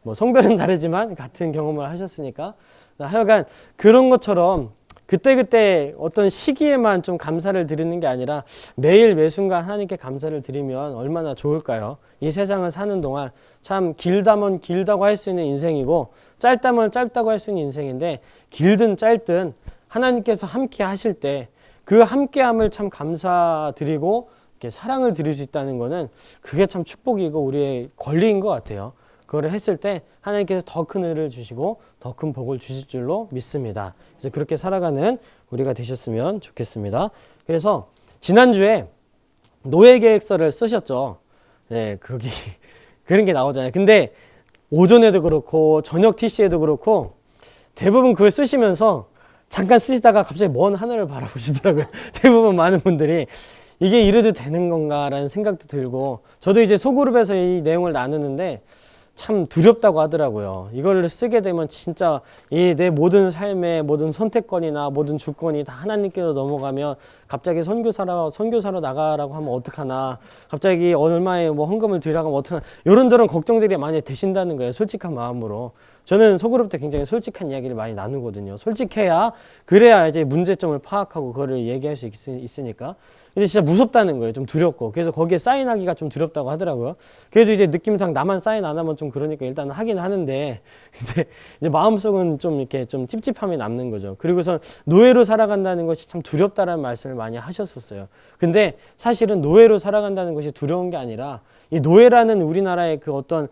뭐 성별은 다르지만 같은 경험을 하셨으니까. 하여간 그런 것처럼 그때 어떤 시기에만 좀 감사를 드리는 게 아니라 매일 매순간 하나님께 감사를 드리면 얼마나 좋을까요? 이 세상을 사는 동안 참 길다면 길다고 할 수 있는 인생이고 짧다면 짧다고 할 수 있는 인생인데 길든 짧든 하나님께서 함께 하실 때 그 함께함을 참 감사드리고 이렇게 사랑을 드릴 수 있다는 거는 그게 참 축복이고 우리의 권리인 것 같아요. 그거를 했을 때 하나님께서 더 큰 은혜를 주시고 더 큰 복을 주실 줄로 믿습니다. 그래서 그렇게 살아가는 우리가 되셨으면 좋겠습니다. 그래서 지난주에 노예계획서를 쓰셨죠. 네, 거기 그런 게 나오잖아요. 근데 오전에도 그렇고 저녁 TC에도 그렇고 대부분 그걸 쓰시면서 잠깐 쓰시다가 갑자기 먼 하늘을 바라보시더라고요. 대부분 많은 분들이 이게 이래도 되는 건가라는 생각도 들고 저도 이제 소그룹에서 이 내용을 나누는데 참 두렵다고 하더라고요. 이걸 쓰게 되면 진짜 내 모든 삶의 모든 선택권이나 모든 주권이 다 하나님께로 넘어가면 갑자기 선교사로 나가라고 하면 어떡하나, 갑자기 얼마에 뭐 헌금을 드리라고 하면 어떡하나, 이런저런 걱정들이 많이 되신다는 거예요. 솔직한 마음으로. 저는 소그룹 때 굉장히 솔직한 이야기를 많이 나누거든요. 솔직해야 그래야 이제 문제점을 파악하고 그거를 얘기할 수 있으니까. 근데 진짜 무섭다는 거예요. 좀 두렵고. 그래서 거기에 사인하기가 좀 두렵다고 하더라고요. 그래도 이제 느낌상 나만 사인 안 하면 좀 그러니까 일단 하긴 하는데, 근데 이제 마음속은 좀 이렇게 좀 찝찝함이 남는 거죠. 그리고선 노예로 살아간다는 것이 참 두렵다라는 말씀을 많이 하셨었어요. 근데 사실은 노예로 살아간다는 것이 두려운 게 아니라 이 노예라는 우리나라의 그 어떤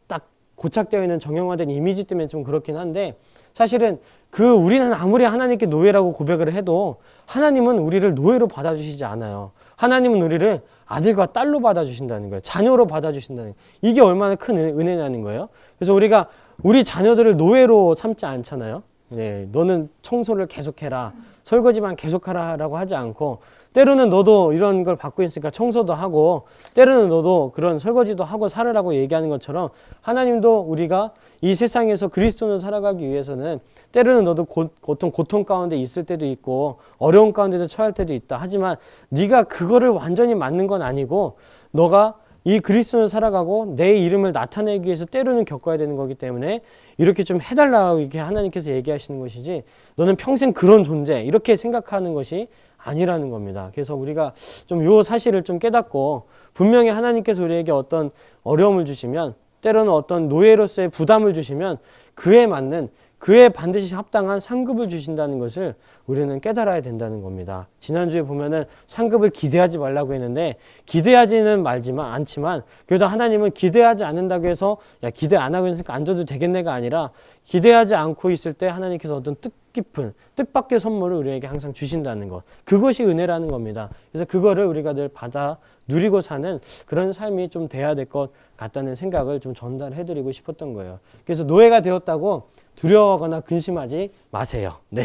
딱 고착되어 있는 정형화된 이미지 때문에 좀 그렇긴 한데 사실은 우리는 아무리 하나님께 노예라고 고백을 해도 하나님은 우리를 노예로 받아주시지 않아요. 하나님은 우리를 아들과 딸로 받아주신다는 거예요. 자녀로 받아주신다는 거예요. 이게 얼마나 큰 은혜냐는 거예요. 그래서 우리가 우리 자녀들을 노예로 삼지 않잖아요. 네, 너는 청소를 계속해라. 설거지만 계속하라고 하지 않고 때로는 너도 이런 걸 받고 있으니까 청소도 하고 때로는 너도 그런 설거지도 하고 살으라고 얘기하는 것처럼 하나님도 우리가 이 세상에서 그리스도로 살아가기 위해서는 때로는 너도 고통 가운데 있을 때도 있고 어려운 가운데도 처할 때도 있다. 하지만 네가 그거를 완전히 맞는 건 아니고 너가 이 그리스도로 살아가고 내 이름을 나타내기 위해서 때로는 겪어야 되는 거기 때문에 이렇게 좀 해달라고 이렇게 하나님께서 얘기하시는 것이지 너는 평생 그런 존재 이렇게 생각하는 것이 아니라는 겁니다. 그래서 우리가 좀 요 사실을 좀 깨닫고 분명히 하나님께서 우리에게 어떤 어려움을 주시면 때로는 어떤 노예로서의 부담을 주시면 그에 맞는 그에 반드시 합당한 상급을 주신다는 것을 우리는 깨달아야 된다는 겁니다. 지난주에 보면은 상급을 기대하지 말라고 했는데 기대하지는 말지만 않지만 그래도 하나님은 기대하지 않는다고 해서 야 기대 안 하고 있으니까 안 줘도 되겠네가 아니라 기대하지 않고 있을 때 하나님께서 어떤 뜻깊은 뜻밖의 선물을 우리에게 항상 주신다는 것, 그것이 은혜라는 겁니다. 그래서 그거를 우리가 늘 받아 누리고 사는 그런 삶이 좀 돼야 될 것 같다는 생각을 좀 전달해드리고 싶었던 거예요. 그래서 노예가 되었다고 두려워하거나 근심하지 마세요. 네,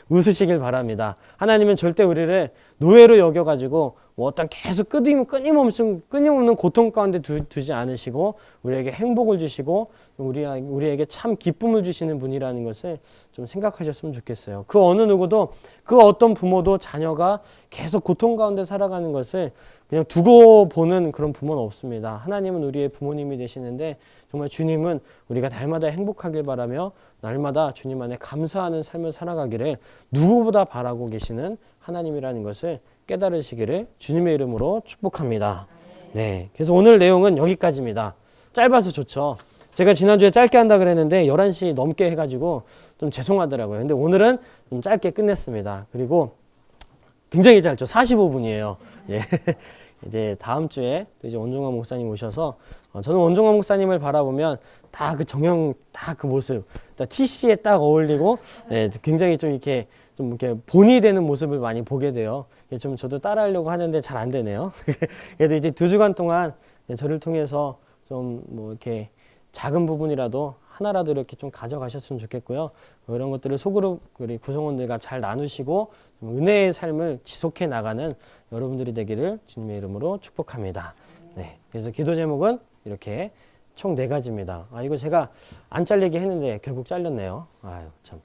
웃으시길 바랍니다. 하나님은 절대 우리를 노예로 여겨가지고 뭐 어떤 계속 끊임없는 고통 가운데 두지 않으시고 우리에게 행복을 주시고 우리에게 참 기쁨을 주시는 분이라는 것을 좀 생각하셨으면 좋겠어요. 그 어느 누구도 그 어떤 부모도 자녀가 계속 고통 가운데 살아가는 것을 그냥 두고 보는 그런 부모는 없습니다. 하나님은 우리의 부모님이 되시는데 정말 주님은 우리가 날마다 행복하길 바라며 날마다 주님 안에 감사하는 삶을 살아가기를 누구보다 바라고 계시는 하나님이라는 것을 깨달으시기를 주님의 이름으로 축복합니다. 네, 그래서 오늘 내용은 여기까지입니다. 짧아서 좋죠. 제가 지난주에 짧게 한다 그랬는데 11시 넘게 해가지고 좀 죄송하더라고요. 근데 오늘은 좀 짧게 끝냈습니다. 그리고 굉장히 짧죠. 45분이에요. 예. 이제 다음 주에 또 이제 원종환 목사님 오셔서 저는 원종환 목사님을 바라보면 다 그 정형 다 그 모습, TC에 딱 어울리고 네, 굉장히 좀 이렇게 본이 되는 모습을 많이 보게 돼요. 좀 저도 따라하려고 하는데 잘 안 되네요. 그래도 이제 2주간 동안 저를 통해서 좀 뭐 이렇게 작은 부분이라도 하나라도 이렇게 좀 가져가셨으면 좋겠고요. 이런 것들을 속으로 우리 구성원들과 잘 나누시고 은혜의 삶을 지속해 나가는 여러분들이 되기를 주님의 이름으로 축복합니다. 네, 그래서 기도 제목은 이렇게 총 4가지입니다. 이거 제가 안 잘리게 했는데 결국 잘렸네요. 아유 참.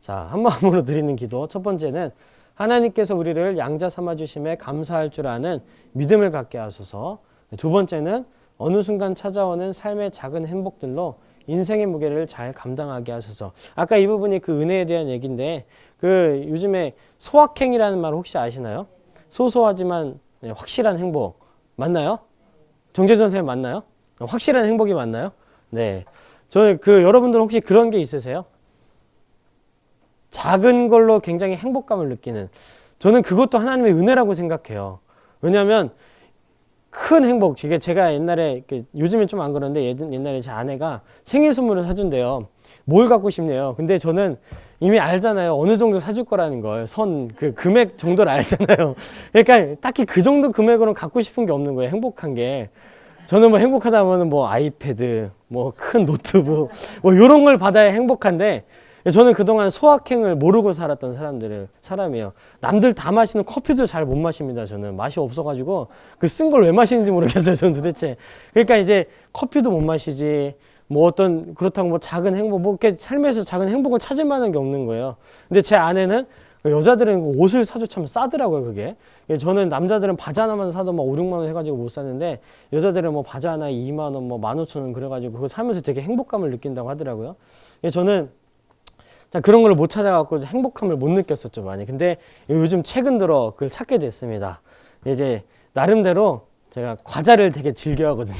자, 한 마음으로 드리는 기도. 첫 번째는 하나님께서 우리를 양자 삼아 주심에 감사할 줄 아는 믿음을 갖게 하소서. 두 번째는 어느 순간 찾아오는 삶의 작은 행복들로 인생의 무게를 잘 감당하게 하소서. 아까 이 부분이 그 은혜에 대한 얘기인데 그 요즘에 소확행이라는 말 혹시 아시나요? 소소하지만 확실한 행복 맞나요? 정재준 선생님 맞나요? 확실한 행복이 맞나요? 네. 저는 여러분들 혹시 그런 게 있으세요? 작은 걸로 굉장히 행복감을 느끼는. 저는 그것도 하나님의 은혜라고 생각해요. 왜냐하면 큰 행복. 제가 옛날에 요즘엔 좀 안 그런데 옛날에 제 아내가 생일 선물을 사준대요. 뭘 갖고 싶네요. 근데 저는 이미 알잖아요. 어느 정도 사줄 거라는 걸. 그 금액 정도를 알잖아요. 그러니까 딱히 그 정도 금액으로는 갖고 싶은 게 없는 거예요. 행복한 게. 저는 뭐 행복하다 하면 뭐 아이패드, 뭐 큰 노트북, 뭐 이런 걸 받아야 행복한데 저는 그동안 소확행을 모르고 살았던 사람이에요. 남들 다 마시는 커피도 잘 못 마십니다. 저는 맛이 없어가지고 그 쓴 걸 왜 마시는지 모르겠어요. 저는 도대체. 그러니까 이제 커피도 못 마시지. 뭐 어떤 그렇다고 뭐 작은 행복, 뭐 이렇게 삶에서 작은 행복을 찾을 만한 게 없는 거예요. 근데 제 아내는 여자들은 옷을 사도 참 싸더라고요, 그게. 저는 남자들은 바지 하나만 사도 막 5, 6만 원 해가지고 못 사는데 여자들은 뭐 바지 하나에 2만 원, 뭐 15,000원 그래가지고 그거 사면서 되게 행복감을 느낀다고 하더라고요. 저는 그런 걸 못 찾아갖고 행복함을 못 느꼈었죠, 많이. 근데 요즘 최근 들어 그걸 찾게 됐습니다. 이제 나름대로 제가 과자를 되게 즐겨 하거든요.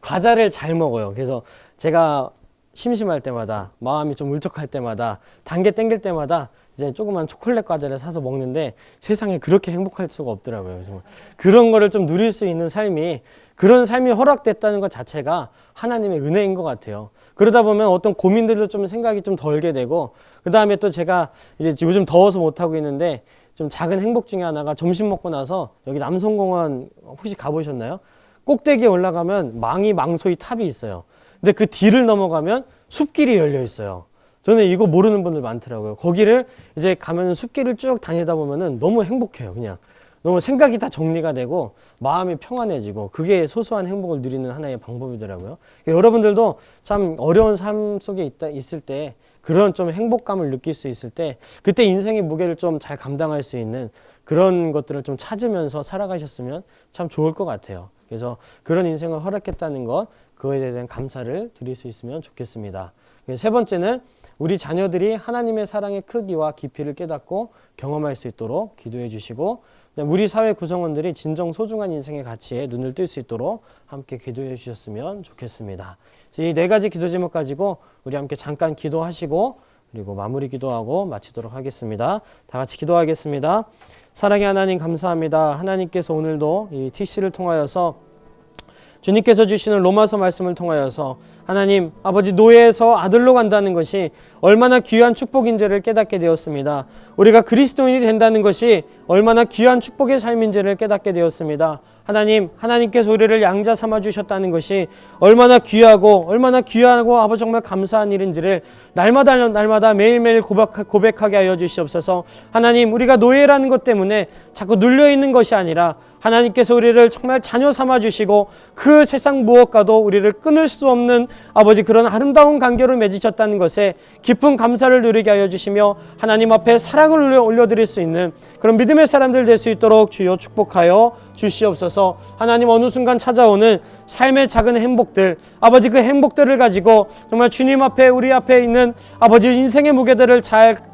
과자를 잘 먹어요. 그래서 제가 심심할 때마다, 마음이 좀 울적할 때마다, 단계 땡길 때마다 이제 조그만 초콜릿 과자를 사서 먹는데 세상에 그렇게 행복할 수가 없더라고요. 그래서 그런 거를 좀 누릴 수 있는 삶이, 그런 삶이 허락됐다는 것 자체가 하나님의 은혜인 것 같아요. 그러다 보면 어떤 고민들도 좀 생각이 좀 덜게 되고, 그 다음에 또 제가 이제 요즘 더워서 못하고 있는데 좀 작은 행복 중에 하나가 점심 먹고 나서 여기 남성공원 혹시 가보셨나요? 꼭대기에 올라가면 망소의 탑이 있어요. 근데 그 뒤를 넘어가면 숲길이 열려 있어요. 저는 이거 모르는 분들 많더라고요. 거기를 이제 가면 숲길을 쭉 다니다 보면은 너무 행복해요. 그냥 너무 생각이 다 정리가 되고 마음이 평안해지고 그게 소소한 행복을 누리는 하나의 방법이더라고요. 여러분들도 참 어려운 삶 속에 있을 때 그런 좀 행복감을 느낄 수 있을 때 그때 인생의 무게를 좀 잘 감당할 수 있는 그런 것들을 좀 찾으면서 살아가셨으면 참 좋을 것 같아요. 그래서 그런 인생을 허락했다는 것, 그거에 대한 감사를 드릴 수 있으면 좋겠습니다. 세 번째는 우리 자녀들이 하나님의 사랑의 크기와 깊이를 깨닫고 경험할 수 있도록 기도해 주시고, 우리 사회 구성원들이 진정 소중한 인생의 가치에 눈을 뜰 수 있도록 함께 기도해 주셨으면 좋겠습니다. 이 네 가지 기도 제목 가지고 우리 함께 잠깐 기도하시고 그리고 마무리 기도하고 마치도록 하겠습니다. 다 같이 기도하겠습니다. 사랑의 하나님 감사합니다. 하나님께서 오늘도 이 TC를 통하여서 주님께서 주시는 로마서 말씀을 통하여서 하나님 아버지 노예에서 아들로 간다는 것이 얼마나 귀한 축복인지를 깨닫게 되었습니다. 우리가 그리스도인이 된다는 것이 얼마나 귀한 축복의 삶인지를 깨닫게 되었습니다. 하나님께서 우리를 양자 삼아 주셨다는 것이 얼마나 귀하고 아버지 정말 감사한 일인지를 날마다 매일매일 고백하게 하여 주시옵소서. 하나님, 우리가 노예라는 것 때문에 자꾸 눌려 있는 것이 아니라 하나님께서 우리를 정말 자녀 삼아 주시고 그 세상 무엇과도 우리를 끊을 수 없는 아버지 그런 아름다운 관계로 맺으셨다는 것에 깊은 감사를 누리게 하여 주시며 하나님 앞에 사랑을 올려드릴 수 있는 그런 믿음의 사람들 될 수 있도록 주여 축복하여 주시옵소서. 하나님, 어느 순간 찾아오는 삶의 작은 행복들, 아버지 그 행복들을 가지고 정말 주님 앞에 우리 앞에 있는 아버지 인생의 무게들을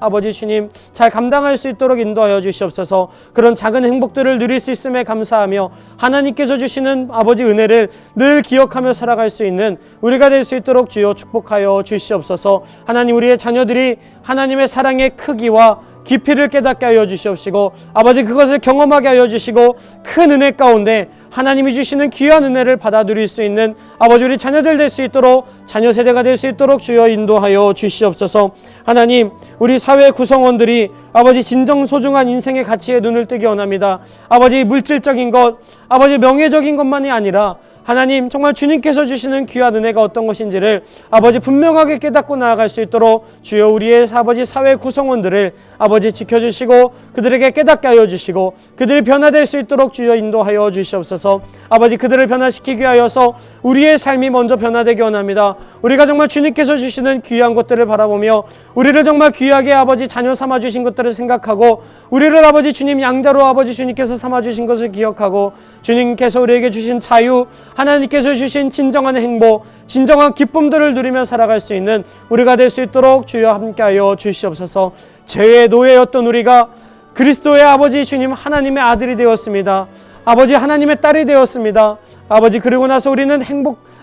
아버지 주님 잘 감당할 수 있도록 인도하여 주시옵소서. 그런 작은 행복들을 누릴 수 있음에 감사하며 하나님께서 주시는 아버지 은혜를 늘 기억하며 살아갈 수 있는 우리가 될 수 있도록 주여 축복하여 주시옵소서. 하나님, 우리의 자녀들이 하나님의 사랑의 크기와 깊이를 깨닫게 하여 주시옵시고 아버지 그것을 경험하게 하여 주시고 큰 은혜 가운데 하나님이 주시는 귀한 은혜를 받아 누릴 수 있는 아버지 우리 자녀들 될 수 있도록 자녀 세대가 될 수 있도록 주여 인도하여 주시옵소서. 하나님, 우리 사회 구성원들이 아버지 진정 소중한 인생의 가치에 눈을 뜨기 원합니다. 아버지 물질적인 것, 아버지 명예적인 것만이 아니라 하나님 정말 주님께서 주시는 귀한 은혜가 어떤 것인지를 아버지 분명하게 깨닫고 나아갈 수 있도록 주여 우리의 아버지 사회 구성원들을 아버지 지켜주시고 그들에게 깨닫게 하여 주시고 그들이 변화될 수 있도록 주여 인도하여 주시옵소서. 아버지 그들을 변화시키기 위하여서 우리의 삶이 먼저 변화되기 원합니다. 우리가 정말 주님께서 주시는 귀한 것들을 바라보며 우리를 정말 귀하게 아버지 자녀 삼아 주신 것들을 생각하고 우리를 아버지 주님 양자로 아버지 주님께서 삼아 주신 것을 기억하고 주님께서 우리에게 주신 자유, 하나님께서 주신 진정한 행복, 진정한 기쁨들을 누리며 살아갈 수 있는 우리가 될 수 있도록 주여 함께하여 주시옵소서. 죄의 노예였던 우리가 그리스도의 아버지 주님 하나님의 아들이 되었습니다. 아버지 하나님의 딸이 되었습니다. 아버지 그리고 나서 우리는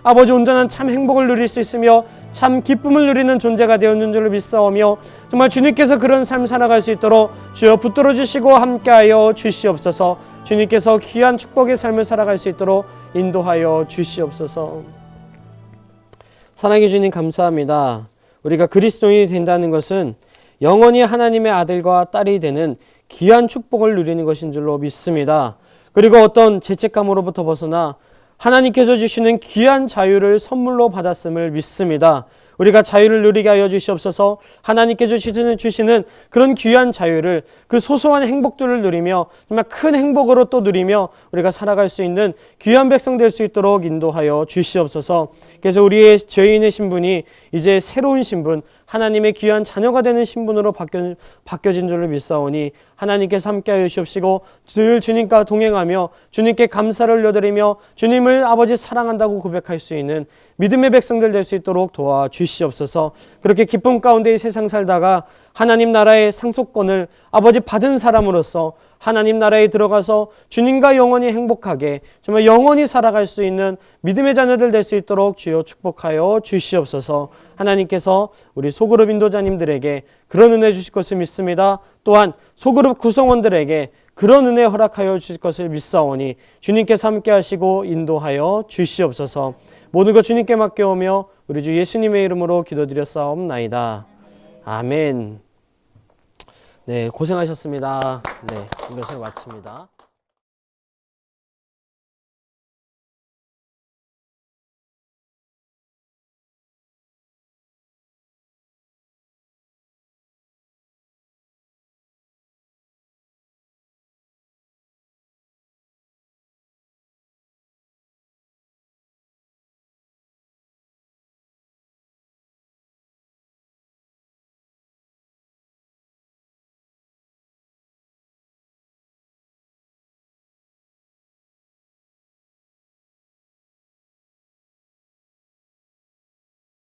아버지 온전한 참 행복을 누릴 수 있으며 참 기쁨을 누리는 존재가 되었는 줄을 믿사오며 정말 주님께서 그런 삶 살아갈 수 있도록 주여 붙들어 주시고 함께하여 주시옵소서. 주님께서 귀한 축복의 삶을 살아갈 수 있도록 인도하여 주시옵소서. 사랑해 주님 감사합니다. 우리가 그리스도인이 된다는 것은 영원히 하나님의 아들과 딸이 되는 귀한 축복을 누리는 것인 줄로 믿습니다. 그리고 어떤 죄책감으로부터 벗어나 하나님께서 주시는 귀한 자유를 선물로 받았음을 믿습니다. 우리가 자유를 누리게 하여 주시옵소서. 하나님께서 주시는 그런 귀한 자유를 그 소소한 행복들을 누리며 정말 큰 행복으로 또 누리며 우리가 살아갈 수 있는 귀한 백성 될 수 있도록 인도하여 주시옵소서. 그래서 우리의 죄인의 신분이 이제 새로운 신분, 하나님의 귀한 자녀가 되는 신분으로 바뀌어진 줄을 믿사오니 하나님께서 함께하여 주시옵시고 늘 주님과 동행하며 주님께 감사를 올려드리며 주님을 아버지 사랑한다고 고백할 수 있는 믿음의 백성들 될 수 있도록 도와주시옵소서. 그렇게 기쁨 가운데 이 세상 살다가 하나님 나라의 상속권을 아버지 받은 사람으로서 하나님 나라에 들어가서 주님과 영원히 행복하게 정말 영원히 살아갈 수 있는 믿음의 자녀들 될 수 있도록 주여 축복하여 주시옵소서. 하나님께서 우리 소그룹 인도자님들에게 그런 은혜 주실 것을 믿습니다. 또한 소그룹 구성원들에게 그런 은혜 허락하여 주실 것을 믿사오니 주님께서 함께 하시고 인도하여 주시옵소서. 모든 것 주님께 맡겨오며 우리 주 예수님의 이름으로 기도드렸사옵나이다. 아멘. 네, 고생하셨습니다. 네, 이것을 마칩니다.